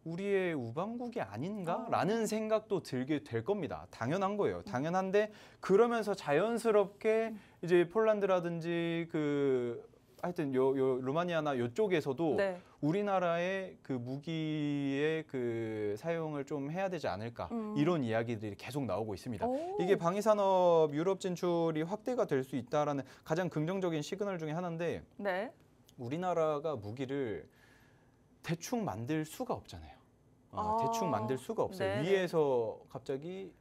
[SPEAKER 2] 우리의 우방국이 아닌가라는 생각도 들게 될 겁니다. 당연한 거예요. 당연한데 그러면서 자연스럽게 이제 폴란드라든지 그 하여튼 요 루마니아나 요쪽에서도
[SPEAKER 1] 네.
[SPEAKER 2] 우리나라의 그 무기의 그 사용을 좀 해야 되지 않을까 이런 이야기들이 계속 나오고 있습니다. 이게 방위산업 유럽 진출이 확대가 될 수 있다라는 가장 긍정적인 시그널 중에 하나인데
[SPEAKER 1] 네.
[SPEAKER 2] 우리나라가 무기를 대충 만들 수가 없잖아요. 대충 만들 수가 없어요.
[SPEAKER 1] 네네.
[SPEAKER 2] 위에서 갑자기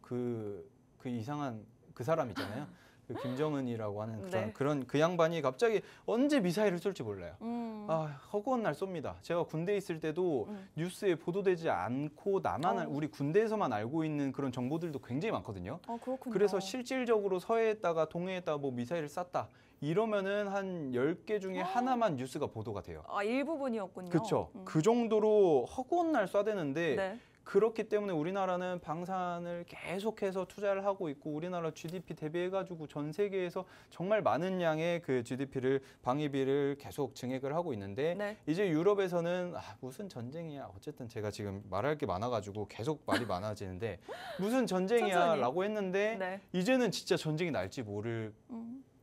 [SPEAKER 2] 그 이상한 그 사람 있잖아요. 그 김정은이라고 하는
[SPEAKER 1] 네.
[SPEAKER 2] 그런 그 양반이 갑자기 언제 미사일을 쏠지 몰라요. 허구한 날 쏩니다. 제가 군대에 있을 때도 뉴스에 보도되지 않고 우리 군대에서만 알고 있는 그런 정보들도 굉장히 많거든요.
[SPEAKER 1] 그렇군요.
[SPEAKER 2] 그래서 실질적으로 서해에다가 동해에다가 뭐 미사일을 쐈다. 이러면은 한 10개 중에 하나만 뉴스가 보도가 돼요.
[SPEAKER 1] 일부분이었군요.
[SPEAKER 2] 그렇죠. 그 정도로 허구한 날 쏴대는데
[SPEAKER 1] 네.
[SPEAKER 2] 그렇기 때문에 우리나라는 방산을 계속해서 투자를 하고 있고 우리나라 GDP 대비해가지고 전 세계에서 정말 많은 양의 그 GDP를 방위비를 계속 증액을 하고 있는데
[SPEAKER 1] 네.
[SPEAKER 2] 이제 유럽에서는 무슨 전쟁이야. 어쨌든 제가 지금 말할 게 많아가지고 계속 말이 많아지는데 무슨 전쟁이야라고 했는데
[SPEAKER 1] 네.
[SPEAKER 2] 이제는 진짜 전쟁이 날지 모를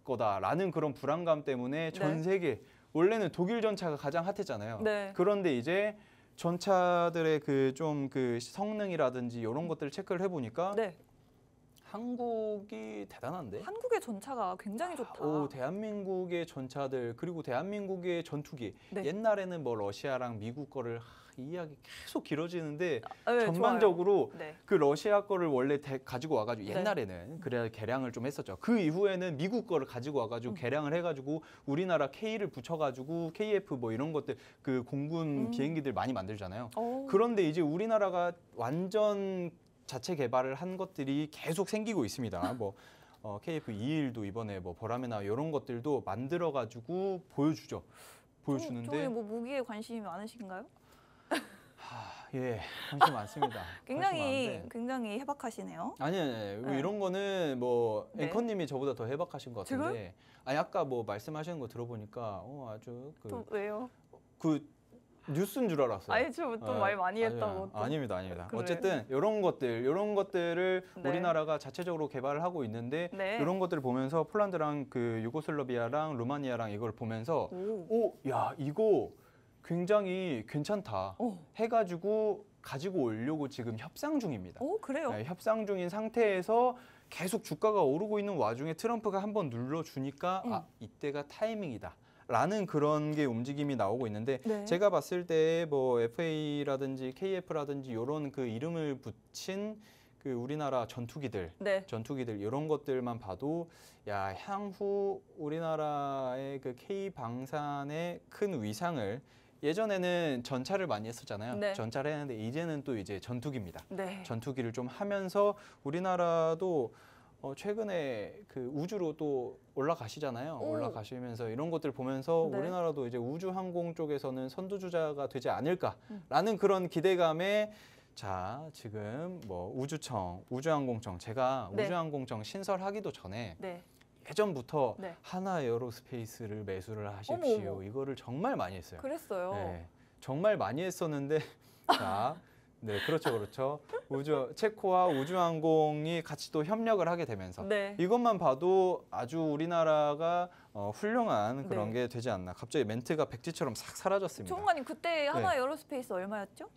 [SPEAKER 2] 거다라는 그런 불안감 때문에 전 세계 원래는 독일 전차가 가장 핫했잖아요.
[SPEAKER 1] 네.
[SPEAKER 2] 그런데 이제 전차들의 그 좀 그 성능이라든지 이런 것들을 체크를 해보니까
[SPEAKER 1] 네.
[SPEAKER 2] 한국이 대단한데?
[SPEAKER 1] 한국의 전차가 굉장히 좋다.
[SPEAKER 2] 대한민국의 전차들 그리고 대한민국의 전투기
[SPEAKER 1] 네.
[SPEAKER 2] 옛날에는 뭐 러시아랑 미국 거를 이 이야기 계속 길어지는데
[SPEAKER 1] 네,
[SPEAKER 2] 전반적으로
[SPEAKER 1] 네.
[SPEAKER 2] 그 러시아 거를 원래 가지고 와가지고
[SPEAKER 1] 네.
[SPEAKER 2] 옛날에는 그래야 개량을 좀 했었죠. 그 이후에는 미국 거를 가지고 와가지고 개량을 해가지고 우리나라 K를 붙여가지고 KF 뭐 이런 것들 그 공군 비행기들 많이 만들잖아요. 그런데 이제 우리나라가 완전 자체 개발을 한 것들이 계속 생기고 있습니다. 뭐 KF-21도 이번에 뭐 보라매나 이런 것들도 만들어가지고 보여주는데.
[SPEAKER 1] 저희 뭐 무기에 관심이 많으신가요?
[SPEAKER 2] 예, 관심 많습니다.
[SPEAKER 1] 굉장히 해박하시네요.
[SPEAKER 2] 아니
[SPEAKER 1] 네.
[SPEAKER 2] 이런 거는 뭐
[SPEAKER 1] 네.
[SPEAKER 2] 앵커님이 저보다 더 해박하신 것 같은데.
[SPEAKER 1] 지금?
[SPEAKER 2] 아니 아까 뭐 말씀하시는 거 들어보니까 아주
[SPEAKER 1] 또 왜요?
[SPEAKER 2] 그 뉴스인 줄 알았어요.
[SPEAKER 1] 아니 저 또 말 많이 했다고.
[SPEAKER 2] 아닙니다.
[SPEAKER 1] 그래.
[SPEAKER 2] 어쨌든 이런 것들을
[SPEAKER 1] 네.
[SPEAKER 2] 우리나라가 자체적으로 개발을 하고 있는데
[SPEAKER 1] 네.
[SPEAKER 2] 이런 것들을 보면서 폴란드랑 그 유고슬라비아랑 루마니아랑 이걸 보면서 야 이거 굉장히 괜찮다 해가지고 가지고 오려고 지금 협상 중입니다.
[SPEAKER 1] 그래요?
[SPEAKER 2] 네, 협상 중인 상태에서 계속 주가가 오르고 있는 와중에 트럼프가 한번 눌러주니까 이때가 타이밍이다. 라는 그런 게 움직임이 나오고 있는데
[SPEAKER 1] 네.
[SPEAKER 2] 제가 봤을 때 뭐 FA라든지 KF라든지 이런 그 이름을 붙인 그 우리나라 전투기들 이런 것들만 봐도 야 향후 우리나라의 그 K 방산의 큰 위상을 예전에는 전차를 많이 했었잖아요.
[SPEAKER 1] 네.
[SPEAKER 2] 전차를 했는데 이제는 또 이제 전투기입니다.
[SPEAKER 1] 네.
[SPEAKER 2] 전투기를 좀 하면서 우리나라도 최근에 그 우주로 또 올라가시잖아요. 올라가시면서 이런 것들 보면서
[SPEAKER 1] 네.
[SPEAKER 2] 우리나라도 이제 우주항공 쪽에서는 선두주자가 되지 않을까라는 그런 기대감에 자 지금 뭐 우주청, 우주항공청 제가
[SPEAKER 1] 네.
[SPEAKER 2] 우주항공청 신설하기도 전에
[SPEAKER 1] 네.
[SPEAKER 2] 예전부터
[SPEAKER 1] 네.
[SPEAKER 2] 하나에어로스페이스를 매수를 하십시오.
[SPEAKER 1] 어머.
[SPEAKER 2] 이거를 정말 많이 했어요.
[SPEAKER 1] 그랬어요.
[SPEAKER 2] 네, 정말 많이 했었는데 자. 네, 그렇죠. 체코와 우주항공이 같이 또 협력을 하게 되면서 이것만 봐도 아주 우리나라가 훌륭한 그런 게 되지 않나. 갑자기 멘트가 백지처럼 싹 사라졌습니다.
[SPEAKER 1] 총무관님 그때 하나에어로스페이스 얼마였죠?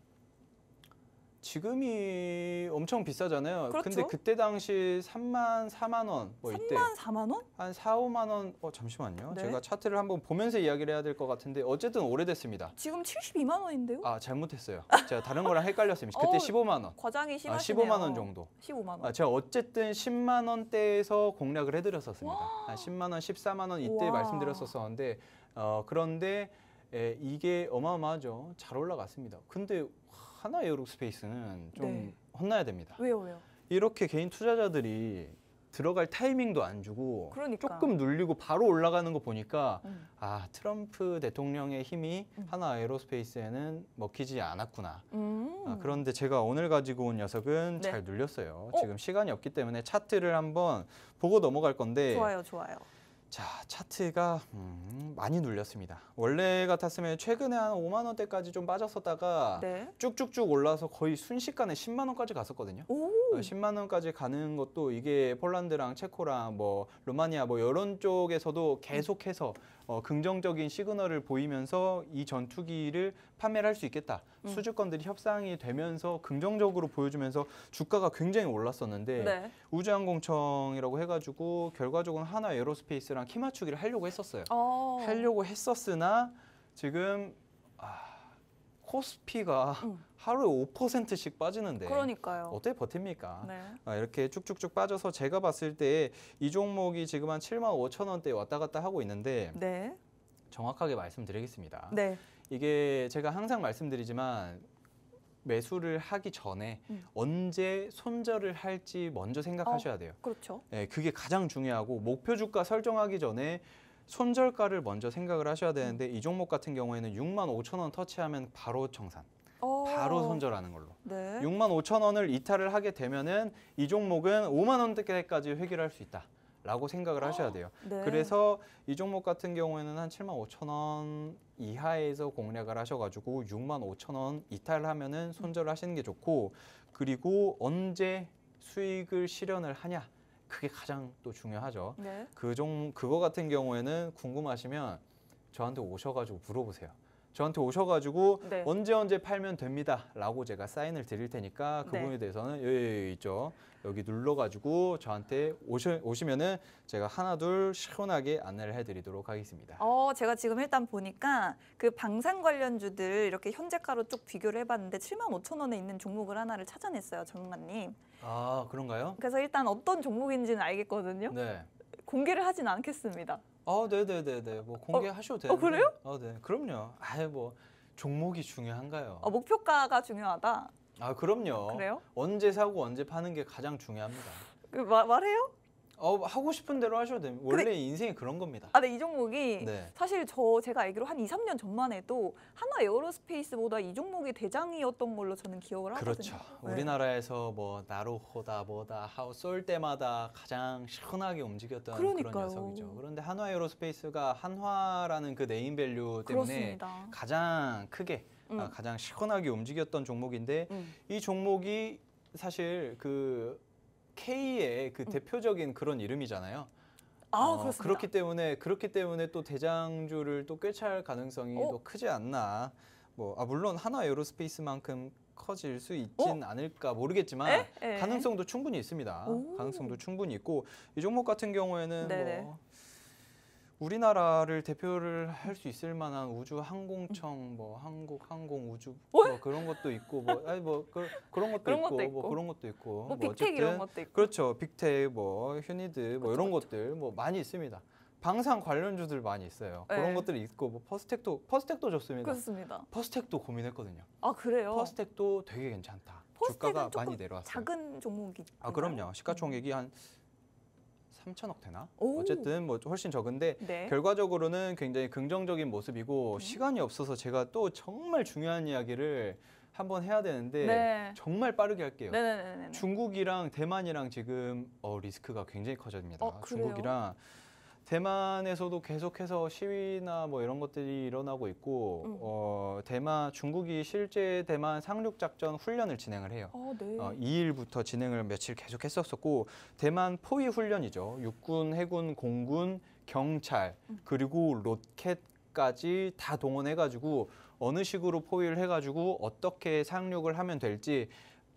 [SPEAKER 2] 지금이 엄청 비싸잖아요.
[SPEAKER 1] 그렇죠.
[SPEAKER 2] 근데 그때 당시 3만 4만 원 뭐 이때
[SPEAKER 1] 3만 4만 원?
[SPEAKER 2] 한 4, 5만 원. 잠시만요.
[SPEAKER 1] 네.
[SPEAKER 2] 제가 차트를 한번 보면서 이야기를 해야 될 것 같은데 어쨌든 오래됐습니다.
[SPEAKER 1] 지금 72만 원인데요?
[SPEAKER 2] 잘못했어요. 제가 다른 거랑 헷갈렸습니다. 그때 15만 원.
[SPEAKER 1] 과장이 심하시네요.
[SPEAKER 2] 15만 원 정도.
[SPEAKER 1] 15만 원.
[SPEAKER 2] 제가 어쨌든 10만 원대에서 공략을 해드렸었습니다. 한 10만 원, 14만 원 이때 말씀드렸었는데 그런데 이게 어마어마하죠. 잘 올라갔습니다. 근데 하나에어로스페이스는 좀 혼나야 됩니다.
[SPEAKER 1] 왜요?
[SPEAKER 2] 이렇게 개인 투자자들이 들어갈 타이밍도 안 주고
[SPEAKER 1] 그러니까.
[SPEAKER 2] 조금 눌리고 바로 올라가는 거 보니까 아, 트럼프 대통령의 힘이 하나 에어로스페이스에는 먹히지 않았구나. 그런데 제가 오늘 가지고 온 녀석은
[SPEAKER 1] 네.
[SPEAKER 2] 잘 눌렸어요. 지금 시간이 없기 때문에 차트를 한번 보고 넘어갈 건데
[SPEAKER 1] 좋아요, 좋아요.
[SPEAKER 2] 자, 차트가 많이 눌렸습니다. 원래 같았으면 최근에 한 5만 원대까지 좀 빠졌었다가
[SPEAKER 1] 네.
[SPEAKER 2] 쭉쭉쭉 올라서 거의 순식간에 10만 원까지 갔었거든요.
[SPEAKER 1] 오.
[SPEAKER 2] 10만 원까지 가는 것도 이게 폴란드랑 체코랑 뭐 루마니아 뭐 이런 쪽에서도 계속해서 긍정적인 시그널을 보이면서 이 전투기를 판매를 할 수 있겠다. 수주권들이 협상이 되면서 긍정적으로 보여주면서 주가가 굉장히 올랐었는데
[SPEAKER 1] 네.
[SPEAKER 2] 우주항공청이라고 해가지고 결과적으로 하나 에어로스페이스랑 키 맞추기를 하려고 했었어요. 하려고 했었으나 지금 코스피가 하루에 5%씩 빠지는데
[SPEAKER 1] 그러니까요.
[SPEAKER 2] 어떻게 버팁니까?
[SPEAKER 1] 네.
[SPEAKER 2] 이렇게 쭉쭉쭉 빠져서 제가 봤을 때 이 종목이 지금 한 7만 5천 원대에 왔다 갔다 하고 있는데
[SPEAKER 1] 네.
[SPEAKER 2] 정확하게 말씀드리겠습니다.
[SPEAKER 1] 네.
[SPEAKER 2] 이게 제가 항상 말씀드리지만 매수를 하기 전에 언제 손절을 할지 먼저 생각하셔야 돼요.
[SPEAKER 1] 그렇죠.
[SPEAKER 2] 네, 그게 가장 중요하고 목표 주가 설정하기 전에 손절가를 먼저 생각을 하셔야 되는데 이 종목 같은 경우에는 6만 5천 원 터치하면 바로 청산. 바로 손절하는 걸로.
[SPEAKER 1] 네.
[SPEAKER 2] 6만 5천 원을 이탈을 하게 되면은 이 종목은 5만 원대까지 회귀를 할 수 있다라고 생각을 하셔야 돼요.
[SPEAKER 1] 네.
[SPEAKER 2] 그래서 이 종목 같은 경우에는 한 7만 5천 원 이하에서 공략을 하셔가지고 6만 5천 원 이탈을 하면은 손절을 하시는 게 좋고, 그리고 언제 수익을 실현을 하냐, 그게 가장 또 중요하죠.
[SPEAKER 1] 네.
[SPEAKER 2] 그거 같은 경우에는 궁금하시면 저한테 오셔가지고 물어보세요. 저한테 오셔가지고
[SPEAKER 1] 네.
[SPEAKER 2] 언제 팔면 됩니다라고 제가 사인을 드릴 테니까 그
[SPEAKER 1] 네.
[SPEAKER 2] 부분에 대해서는 여기 있죠. 여기 눌러가지고 저한테 오시면은 제가 하나 둘 시원하게 안내를 해드리도록 하겠습니다.
[SPEAKER 1] 제가 지금 일단 보니까 그 방산 관련주들 이렇게 현재가로 쭉 비교를 해봤는데 7만 5천 원에 있는 종목을 하나를 찾아냈어요, 전문가님.
[SPEAKER 2] 아, 그런가요?
[SPEAKER 1] 그래서 일단 어떤 종목인지는 알겠거든요.
[SPEAKER 2] 네.
[SPEAKER 1] 공개를 하진 않겠습니다.
[SPEAKER 2] 네네네네. 뭐 공개하셔도 되는데.
[SPEAKER 1] 그래요?
[SPEAKER 2] 네. 그럼요. 뭐 종목이 중요한가요?
[SPEAKER 1] 목표가가 중요하다.
[SPEAKER 2] 그럼요.
[SPEAKER 1] 그래요?
[SPEAKER 2] 언제 사고 언제 파는 게 가장 중요합니다.
[SPEAKER 1] 말해요?
[SPEAKER 2] 하고 싶은 대로 하셔도 됩니다. 원래 인생이 그런 겁니다.
[SPEAKER 1] 근데 이 종목이
[SPEAKER 2] 네.
[SPEAKER 1] 사실 제가 알기로 한 2, 3년 전만 해도 하나 에어로스페이스보다 이 종목이 대장이었던 걸로 저는 기억을 하거든요.
[SPEAKER 2] 그렇죠.
[SPEAKER 1] 네.
[SPEAKER 2] 우리나라에서 뭐 나루호다 쏠 때마다 가장 시원하게 움직였던
[SPEAKER 1] 그러니까요.
[SPEAKER 2] 그런 녀석이죠. 그런데 한화 에어로스페이스가 한화라는 그 네임밸류 때문에
[SPEAKER 1] 그렇습니다.
[SPEAKER 2] 가장 크게 가장 시원하게 움직였던 종목인데 이 종목이 사실 그 K의 그 대표적인 그런 이름이잖아요.
[SPEAKER 1] 그렇습니다.
[SPEAKER 2] 그렇기 때문에 또 대장주를 또 꿰찰 가능성이 더 크지 않나. 물론 하나 에어로스페이스만큼 커질 수 있진 않을까 모르겠지만 가능성도 충분히 있습니다. 가능성도 충분히 있고, 이 종목 같은 경우에는
[SPEAKER 1] 네네.
[SPEAKER 2] 우리나라를 대표를 할 수 있을 만한 우주항공청, 한국항공우주 그런 것도 있고, 그런 것도 있고,
[SPEAKER 1] 빅텍 이런 것도 있고.
[SPEAKER 2] 그렇죠. 빅텍, 휴니드, 이런 것들 많이 있습니다. 방산 관련주들 많이 있어요.
[SPEAKER 1] 네.
[SPEAKER 2] 그런 것들이 있고, 퍼스텍도 좋습니다.
[SPEAKER 1] 그렇습니다.
[SPEAKER 2] 퍼스텍도 고민했거든요.
[SPEAKER 1] 그래요?
[SPEAKER 2] 퍼스텍도 되게 괜찮다. 주가가 많이 내려왔어요.
[SPEAKER 1] 작은 종목이.
[SPEAKER 2] 그럼요. 시가총액이 한 3천억 되나?
[SPEAKER 1] 오.
[SPEAKER 2] 어쨌든 훨씬 적은데
[SPEAKER 1] 네.
[SPEAKER 2] 결과적으로는 굉장히 긍정적인 모습이고, 시간이 없어서 제가 또 정말 중요한 이야기를 한번 해야 되는데
[SPEAKER 1] 네.
[SPEAKER 2] 정말 빠르게 할게요.
[SPEAKER 1] 네네네.
[SPEAKER 2] 중국이랑 대만이랑 지금 리스크가 굉장히 커집니다.
[SPEAKER 1] 그래요?
[SPEAKER 2] 중국이랑 대만에서도 계속해서 시위나 이런 것들이 일어나고 있고, 중국이 실제 대만 상륙 작전 훈련을 진행을 해요.
[SPEAKER 1] 네.
[SPEAKER 2] 2일부터 진행을 며칠 계속 했었고, 대만 포위 훈련이죠. 육군, 해군, 공군, 경찰, 그리고 로켓까지 다 동원해가지고 어느 식으로 포위를 해가지고 어떻게 상륙을 하면 될지,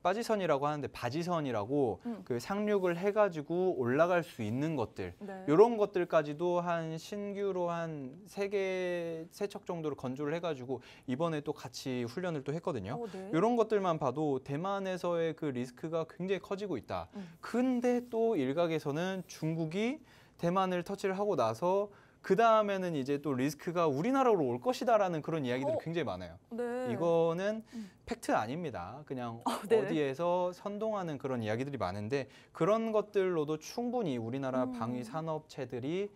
[SPEAKER 2] 바지선이라고 하는데 바지선이라고 그 상륙을 해가지고 올라갈 수 있는 것들,
[SPEAKER 1] 네.
[SPEAKER 2] 이런 것들까지도 한 신규로 한 3척 정도를 건조를 해가지고 이번에 또 같이 훈련을 또 했거든요.
[SPEAKER 1] 네.
[SPEAKER 2] 이런 것들만 봐도 대만에서의 그 리스크가 굉장히 커지고 있다. 근데 또 일각에서는 중국이 대만을 터치를 하고 나서 그 다음에는 이제 또 리스크가 우리나라로 올 것이다라는 그런 이야기들이 굉장히 많아요.
[SPEAKER 1] 네.
[SPEAKER 2] 이거는 팩트 아닙니다. 그냥 어디에서 선동하는 그런 이야기들이 많은데 그런 것들로도 충분히 우리나라 방위 산업체들이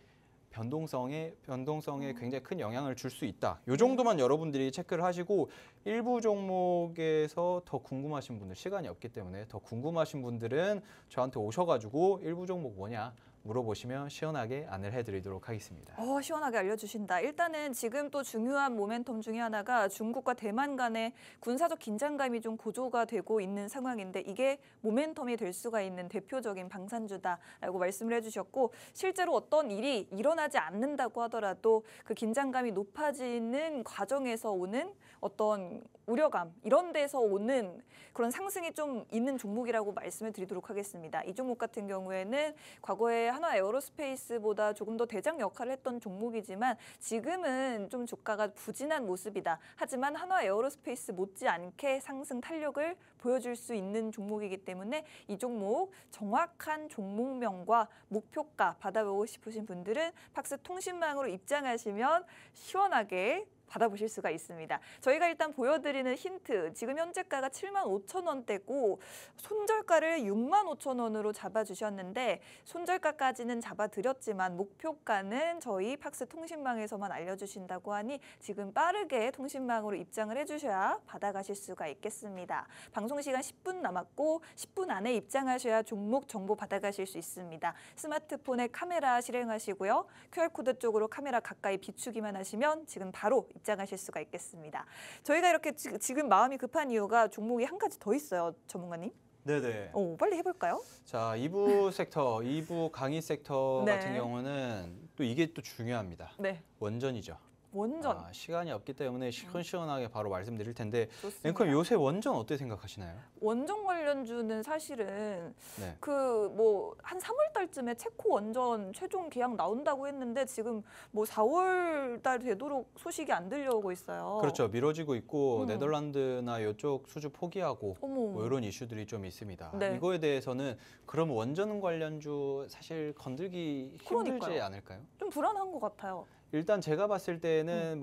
[SPEAKER 2] 변동성에 굉장히 큰 영향을 줄 수 있다. 이 정도만 여러분들이 체크를 하시고 일부 종목에서 더 궁금하신 분들, 시간이 없기 때문에 더 궁금하신 분들은 저한테 오셔가지고 일부 종목 뭐냐 물어보시면 시원하게 안내를 해드리도록 하겠습니다.
[SPEAKER 1] 시원하게 알려주신다. 일단은 지금 또 중요한 모멘텀 중에 하나가 중국과 대만 간의 군사적 긴장감이 좀 고조가 되고 있는 상황인데 이게 모멘텀이 될 수가 있는 대표적인 방산주다라고 말씀을 해주셨고 실제로 어떤 일이 일어나지 않는다고 하더라도 그 긴장감이 높아지는 과정에서 오는 어떤 우려감 이런 데서 오는 그런 상승이 좀 있는 종목이라고 말씀을 드리도록 하겠습니다. 이 종목 같은 경우에는 과거에 한화 에어로스페이스보다 조금 더 대장 역할을 했던 종목이지만 지금은 좀 주가가 부진한 모습이다. 하지만 한화 에어로스페이스 못지않게 상승 탄력을 보여줄 수 있는 종목이기 때문에 이 종목 정확한 종목명과 목표가 받아보고 싶으신 분들은 팍스 통신망으로 입장하시면 시원하게 받아보실 수가 있습니다. 저희가 일단 보여드리는 힌트, 지금 현재가가 75,000원대고 손절가를 65,000원으로 잡아주셨는데 손절가까지는 잡아드렸지만 목표가는 저희 팍스 통신망에서만 알려주신다고 하니 지금 빠르게 통신망으로 입장을 해주셔야 받아가실 수가 있겠습니다. 방송 시간 10분 남았고 10분 안에 입장하셔야 종목 정보 받아가실 수 있습니다. 스마트폰에 카메라 실행하시고요. QR코드 쪽으로 카메라 가까이 비추기만 하시면 지금 바로 입장하실 수가 있겠습니다. 저희가 이렇게 지금 마음이 급한 이유가 종목이 한 가지 더 있어요, 전문가님.
[SPEAKER 2] 네네.
[SPEAKER 1] 빨리 해볼까요?
[SPEAKER 2] 자, 2부 섹터, 2부 강의 섹터 같은 경우는 또 이게 또 중요합니다.
[SPEAKER 1] 네.
[SPEAKER 2] 원전이죠.
[SPEAKER 1] 원전.
[SPEAKER 2] 시간이 없기 때문에 시원시원하게 바로 말씀드릴 텐데
[SPEAKER 1] 좋습니다.
[SPEAKER 2] 앵커님 요새 원전 어떻게 생각하시나요?
[SPEAKER 1] 원전 관련주는 사실은
[SPEAKER 2] 네.
[SPEAKER 1] 한 3월 달쯤에 체코 원전 최종 계약 나온다고 했는데 지금 4월 달 되도록 소식이 안 들려오고 있어요.
[SPEAKER 2] 그렇죠. 미뤄지고 있고 네덜란드나 이쪽 수주 포기하고
[SPEAKER 1] 어머.
[SPEAKER 2] 이런 이슈들이 좀 있습니다.
[SPEAKER 1] 네.
[SPEAKER 2] 이거에 대해서는 그럼 원전 관련주 사실 건들기 힘들지
[SPEAKER 1] 그러니까요.
[SPEAKER 2] 않을까요?
[SPEAKER 1] 좀 불안한 것 같아요.
[SPEAKER 2] 일단 제가 봤을 때는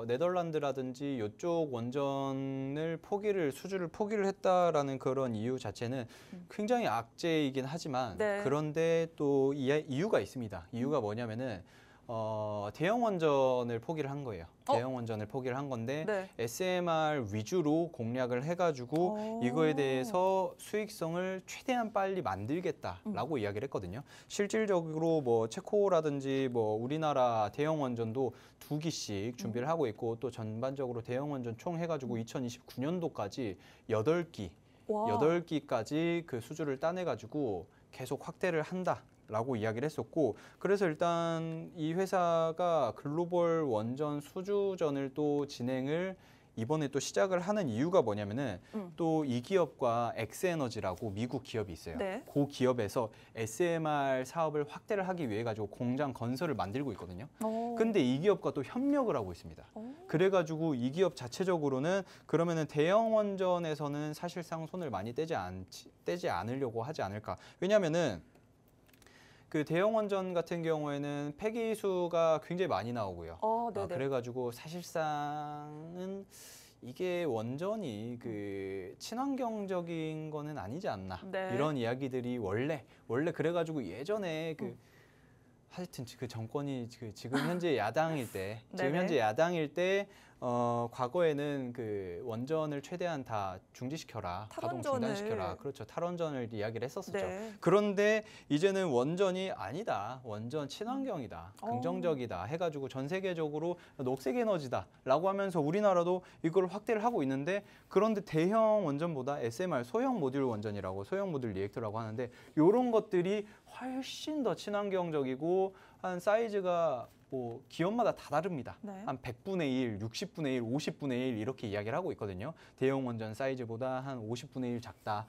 [SPEAKER 2] 네덜란드라든지 이쪽 원전을 수주를 포기를 했다라는 그런 이유 자체는 굉장히 악재이긴 하지만 그런데 또 이유가 있습니다. 이유가 뭐냐면은 대형 원전을 포기를 한 거예요. 대형 원전을 포기를 한 건데 SMR 위주로 공략을 해가지고 이거에 대해서 수익성을 최대한 빨리 만들겠다라고 이야기를 했거든요. 실질적으로 체코라든지 우리나라 대형 원전도 2기씩 준비를 하고 있고 또 전반적으로 대형 원전 총 해가지고 2029년도까지 8기까지 그 수주를 따내가지고 계속 확대를 한다. 라고 이야기를 했었고 그래서 일단 이 회사가 글로벌 원전 수주전을 또 진행을 이번에 또 시작을 하는 이유가 뭐냐면은 또 이 기업과 엑스에너지라고 미국 기업이 있어요. 그 기업에서 SMR 사업을 확대를 하기 위해 가지고 공장 건설을 만들고 있거든요. 근데 이 기업과 또 협력을 하고 있습니다. 그래가지고 이 기업 자체적으로는 그러면은 대형 원전에서는 사실상 손을 많이 떼지 않으려고 하지 않을까. 왜냐면은 그 대형 원전 같은 경우에는 폐기수가 굉장히 많이 나오고요. 그래가지고 사실상은 이게 원전이 그 친환경적인 거는 아니지 않나 이런 이야기들이 원래 그래가지고 예전에 하여튼 그 정권이 지금 현재 야당일 때 과거에는 그 원전을 최대한 다 중지시켜라, 가동 중단시켜라, 그렇죠. 탈원전을 이야기를 했었었죠. 그런데 이제는 원전이 아니다, 원전 친환경이다, 긍정적이다 해가지고 전 세계적으로 녹색 에너지다라고 하면서 우리나라도 이걸 확대를 하고 있는데 그런데 대형 원전보다 SMR 소형 모듈 원전이라고 소형 모듈 리액터라고 하는데 이런 것들이 훨씬 더 친환경적이고 한 사이즈가 기업마다 다 다릅니다. 한 100분의 1, 60분의 1, 50분의 1 이렇게 이야기를 하고 있거든요. 대형 원전 사이즈보다 한 50분의 1 작다.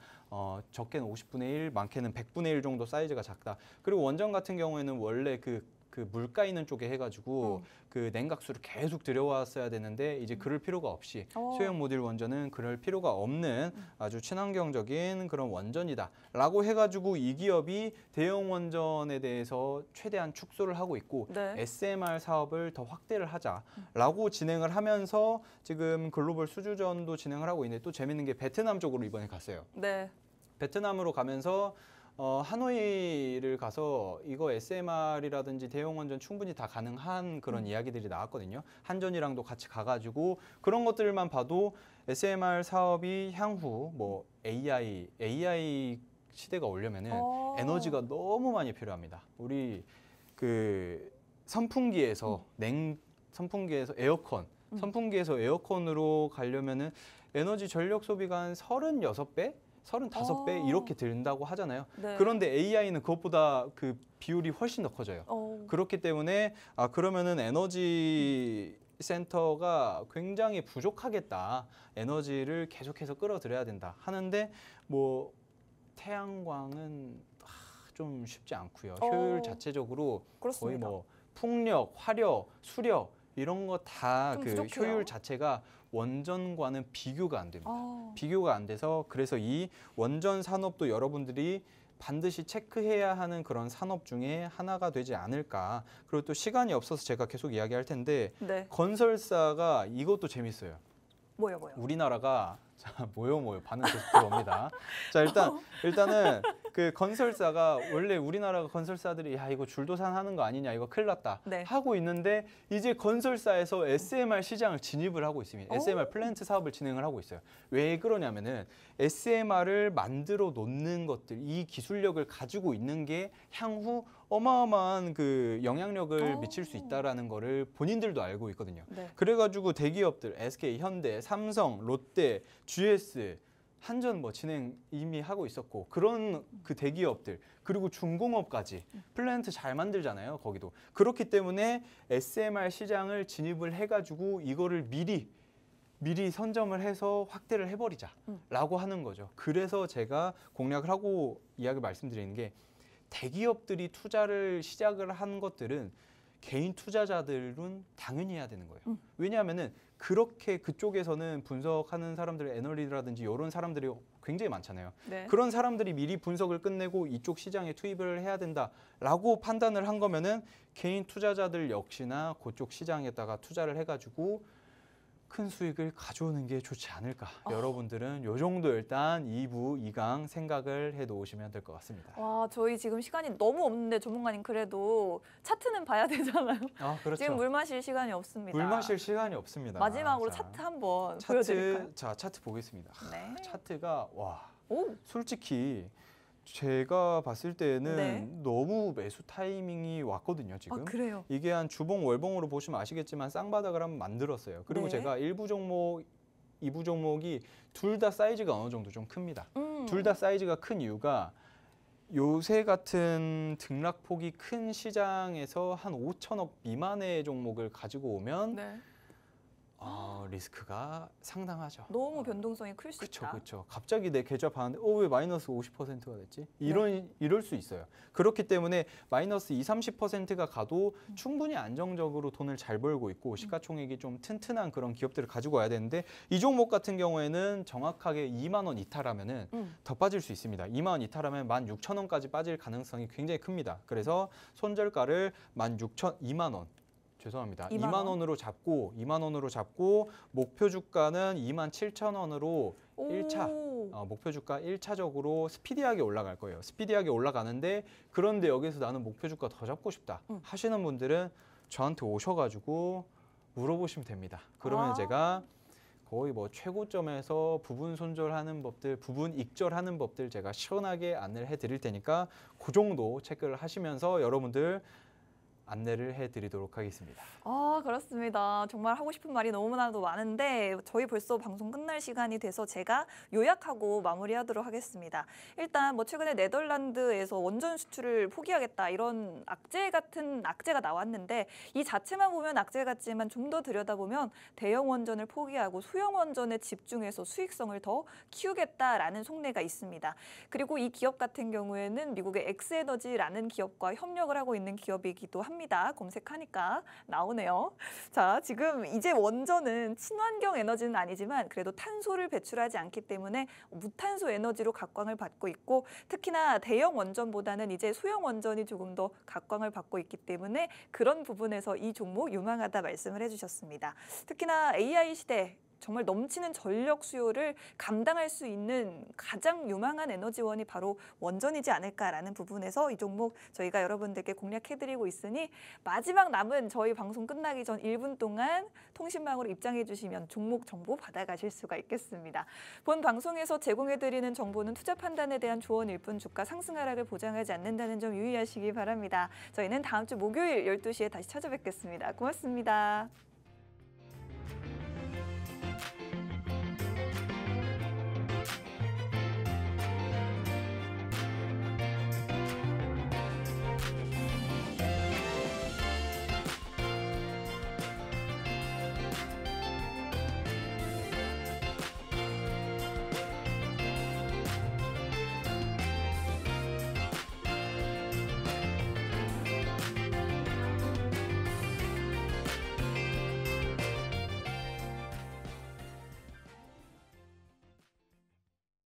[SPEAKER 2] 적게는 50분의 1, 많게는 100분의 1 정도 사이즈가 작다. 그리고 원전 같은 경우에는 원래 그 그 물가 있는 쪽에 해가지고 그 냉각수를 계속 들여왔어야 되는데 이제 그럴 필요가 없이 소형 모듈 원전은 그럴 필요가 없는 아주 친환경적인 그런 원전이다라고 해가지고 이 기업이 대형 원전에 대해서 최대한 축소를 하고 있고
[SPEAKER 1] 네.
[SPEAKER 2] SMR 사업을 더 확대를 하자라고 진행을 하면서 지금 글로벌 수주전도 진행을 하고 있는데 또 재밌는 게 베트남 쪽으로 이번에 갔어요.
[SPEAKER 1] 네.
[SPEAKER 2] 베트남으로 가면서 하노이를 가서 이거 SMR이라든지 대형 원전 충분히 다 가능한 그런 이야기들이 나왔거든요. 한전이랑도 같이 가가지고 그런 것들만 봐도 SMR 사업이 향후 뭐 AI 시대가 오려면은 에너지가 너무 많이 필요합니다. 우리 그 선풍기에서 선풍기에서 에어컨, 선풍기에서 에어컨으로 가려면은 에너지 전력 소비가 한 36배? 35배 이렇게 든다고 하잖아요.
[SPEAKER 1] 네.
[SPEAKER 2] 그런데 AI는 그것보다 그 비율이 훨씬 더 커져요. 그렇기 때문에 그러면은 에너지 센터가 굉장히 부족하겠다. 에너지를 계속해서 끌어들여야 된다. 하는데 뭐 태양광은 좀 쉽지 않고요. 효율 자체적으로
[SPEAKER 1] 그렇습니다.
[SPEAKER 2] 거의 뭐 풍력, 화력, 수력 이런 거 다 그 효율 자체가 원전과는 비교가 안 됩니다. 비교가 안 돼서 그래서 이 원전 산업도 여러분들이 반드시 체크해야 하는 그런 산업 중에 하나가 되지 않을까. 그리고 또 시간이 없어서 제가 계속 이야기할 텐데
[SPEAKER 1] 네.
[SPEAKER 2] 건설사가 이것도 재밌어요.
[SPEAKER 1] 뭐요?
[SPEAKER 2] 우리나라가 자, 뭐요 반응 계속 들어옵니다. 자, 일단은 그 건설사가 원래 우리나라 건설사들이 야 이거 줄도산 하는 거 아니냐 이거 큰일 났다 하고 있는데 이제 건설사에서 SMR 시장을 진입을 하고 있습니다. SMR 플랜트 사업을 진행을 하고 있어요. 왜 그러냐면은 SMR을 만들어 놓는 것들 이 기술력을 가지고 있는 게 향후 어마어마한 그 영향력을 미칠 수 있다라는 거를 본인들도 알고 있거든요.
[SPEAKER 1] 네.
[SPEAKER 2] 그래가지고 대기업들 SK, 현대, 삼성, 롯데, GS, 한전 뭐 진행 이미 하고 있었고 그런 그 대기업들 그리고 중공업까지 플랜트 잘 만들잖아요. 거기도 그렇기 때문에 SMR 시장을 진입을 해가지고 이거를 미리 선점을 해서 확대를 해버리자라고 하는 거죠. 그래서 제가 공략을 하고 이야기 말씀드리는 게 대기업들이 투자를 시작을 한 것들은 개인 투자자들은 당연히 해야 되는 거예요. 왜냐하면은 그렇게 그쪽에서는 분석하는 사람들, 애널리스트라든지 이런 사람들이 굉장히 많잖아요.
[SPEAKER 1] 네.
[SPEAKER 2] 그런 사람들이 미리 분석을 끝내고 이쪽 시장에 투입을 해야 된다라고 판단을 한 거면은 개인 투자자들 역시나 그쪽 시장에다가 투자를 해가지고 큰 수익을 가져오는 게 좋지 않을까. 여러분들은 요 정도 일단 2부, 2강 생각을 해놓으시면 될 것 같습니다.
[SPEAKER 1] 와, 저희 지금 시간이 너무 없는데 전문가님 그래도 차트는 봐야 되잖아요.
[SPEAKER 2] 그렇죠.
[SPEAKER 1] 지금 물 마실 시간이 없습니다.
[SPEAKER 2] 물 마실 시간이 없습니다.
[SPEAKER 1] 마지막으로 차트 한번 보여드릴까요?
[SPEAKER 2] 자, 차트 보겠습니다.
[SPEAKER 1] 네.
[SPEAKER 2] 차트가 솔직히 제가 봤을 때는 너무 매수 타이밍이 왔거든요, 지금.
[SPEAKER 1] 그래요?
[SPEAKER 2] 이게 한 주봉, 월봉으로 보시면 아시겠지만 쌍바닥을 한번 만들었어요. 그리고 제가 1부 종목, 2부 종목이 둘 다 사이즈가 어느 정도 좀 큽니다. 둘 다 사이즈가 큰 이유가 요새 같은 등락폭이 큰 시장에서 한 5천억 미만의 종목을 가지고 오면 리스크가 상당하죠.
[SPEAKER 1] 너무 변동성이 클 수 있다.
[SPEAKER 2] 그렇죠. 갑자기 내 계좌 봤는데 왜 마이너스 50%가 됐지? 이럴 수 있어요. 그렇기 때문에 마이너스 20-30%가 가도 충분히 안정적으로 돈을 잘 벌고 있고 시가총액이 좀 튼튼한 그런 기업들을 가지고 와야 되는데 이 종목 같은 경우에는 정확하게 2만 원 이탈하면은 더 빠질 수 있습니다. 2만 원 이탈하면 16,000원까지 빠질 가능성이 굉장히 큽니다. 그래서 손절가를 2만 원. 죄송합니다. 2만 원으로 잡고 목표 주가는 27,000원으로 1차 목표 주가 1차적으로 스피디하게 올라갈 거예요. 스피디하게 올라가는데 그런데 여기서 나는 목표 주가 더 잡고 싶다 하시는 분들은 저한테 오셔가지고 물어보시면 됩니다. 그러면 제가 거의 뭐 최고점에서 부분 손절하는 법들, 부분 익절하는 법들 제가 시원하게 안내를 해드릴 테니까 그 정도 체크를 하시면서 여러분들 안내를 해드리도록 하겠습니다.
[SPEAKER 1] 그렇습니다. 정말 하고 싶은 말이 너무나도 많은데 저희 벌써 방송 끝날 시간이 돼서 제가 요약하고 마무리하도록 하겠습니다. 일단 뭐 최근에 네덜란드에서 원전 수출을 포기하겠다 이런 악재 같은 악재가 나왔는데 이 자체만 보면 악재 같지만 좀 더 들여다보면 대형 원전을 포기하고 소형 원전에 집중해서 수익성을 더 키우겠다라는 속내가 있습니다. 그리고 이 기업 같은 경우에는 미국의 엑스에너지라는 기업과 협력을 하고 있는 기업이기도 합니다. 합니다. 검색하니까 나오네요. 자, 지금 이제 원전은 친환경 에너지는 아니지만 그래도 탄소를 배출하지 않기 때문에 무탄소 에너지로 각광을 받고 있고 특히나 대형 원전보다는 이제 소형 원전이 조금 더 각광을 받고 있기 때문에 그런 부분에서 이 종목 유망하다 말씀을 해주셨습니다. 특히나 AI 시대 정말 넘치는 전력 수요를 감당할 수 있는 가장 유망한 에너지원이 바로 원전이지 않을까라는 부분에서 이 종목 저희가 여러분들께 공략해드리고 있으니 마지막 남은 저희 방송 끝나기 전 1분 동안 통신망으로 입장해 주시면 종목 정보 받아가실 수가 있겠습니다. 본 방송에서 제공해드리는 정보는 투자 판단에 대한 조언일 뿐 주가 상승 하락을 보장하지 않는다는 점 유의하시기 바랍니다. 저희는 다음 주 목요일 12시에 다시 찾아뵙겠습니다. 고맙습니다.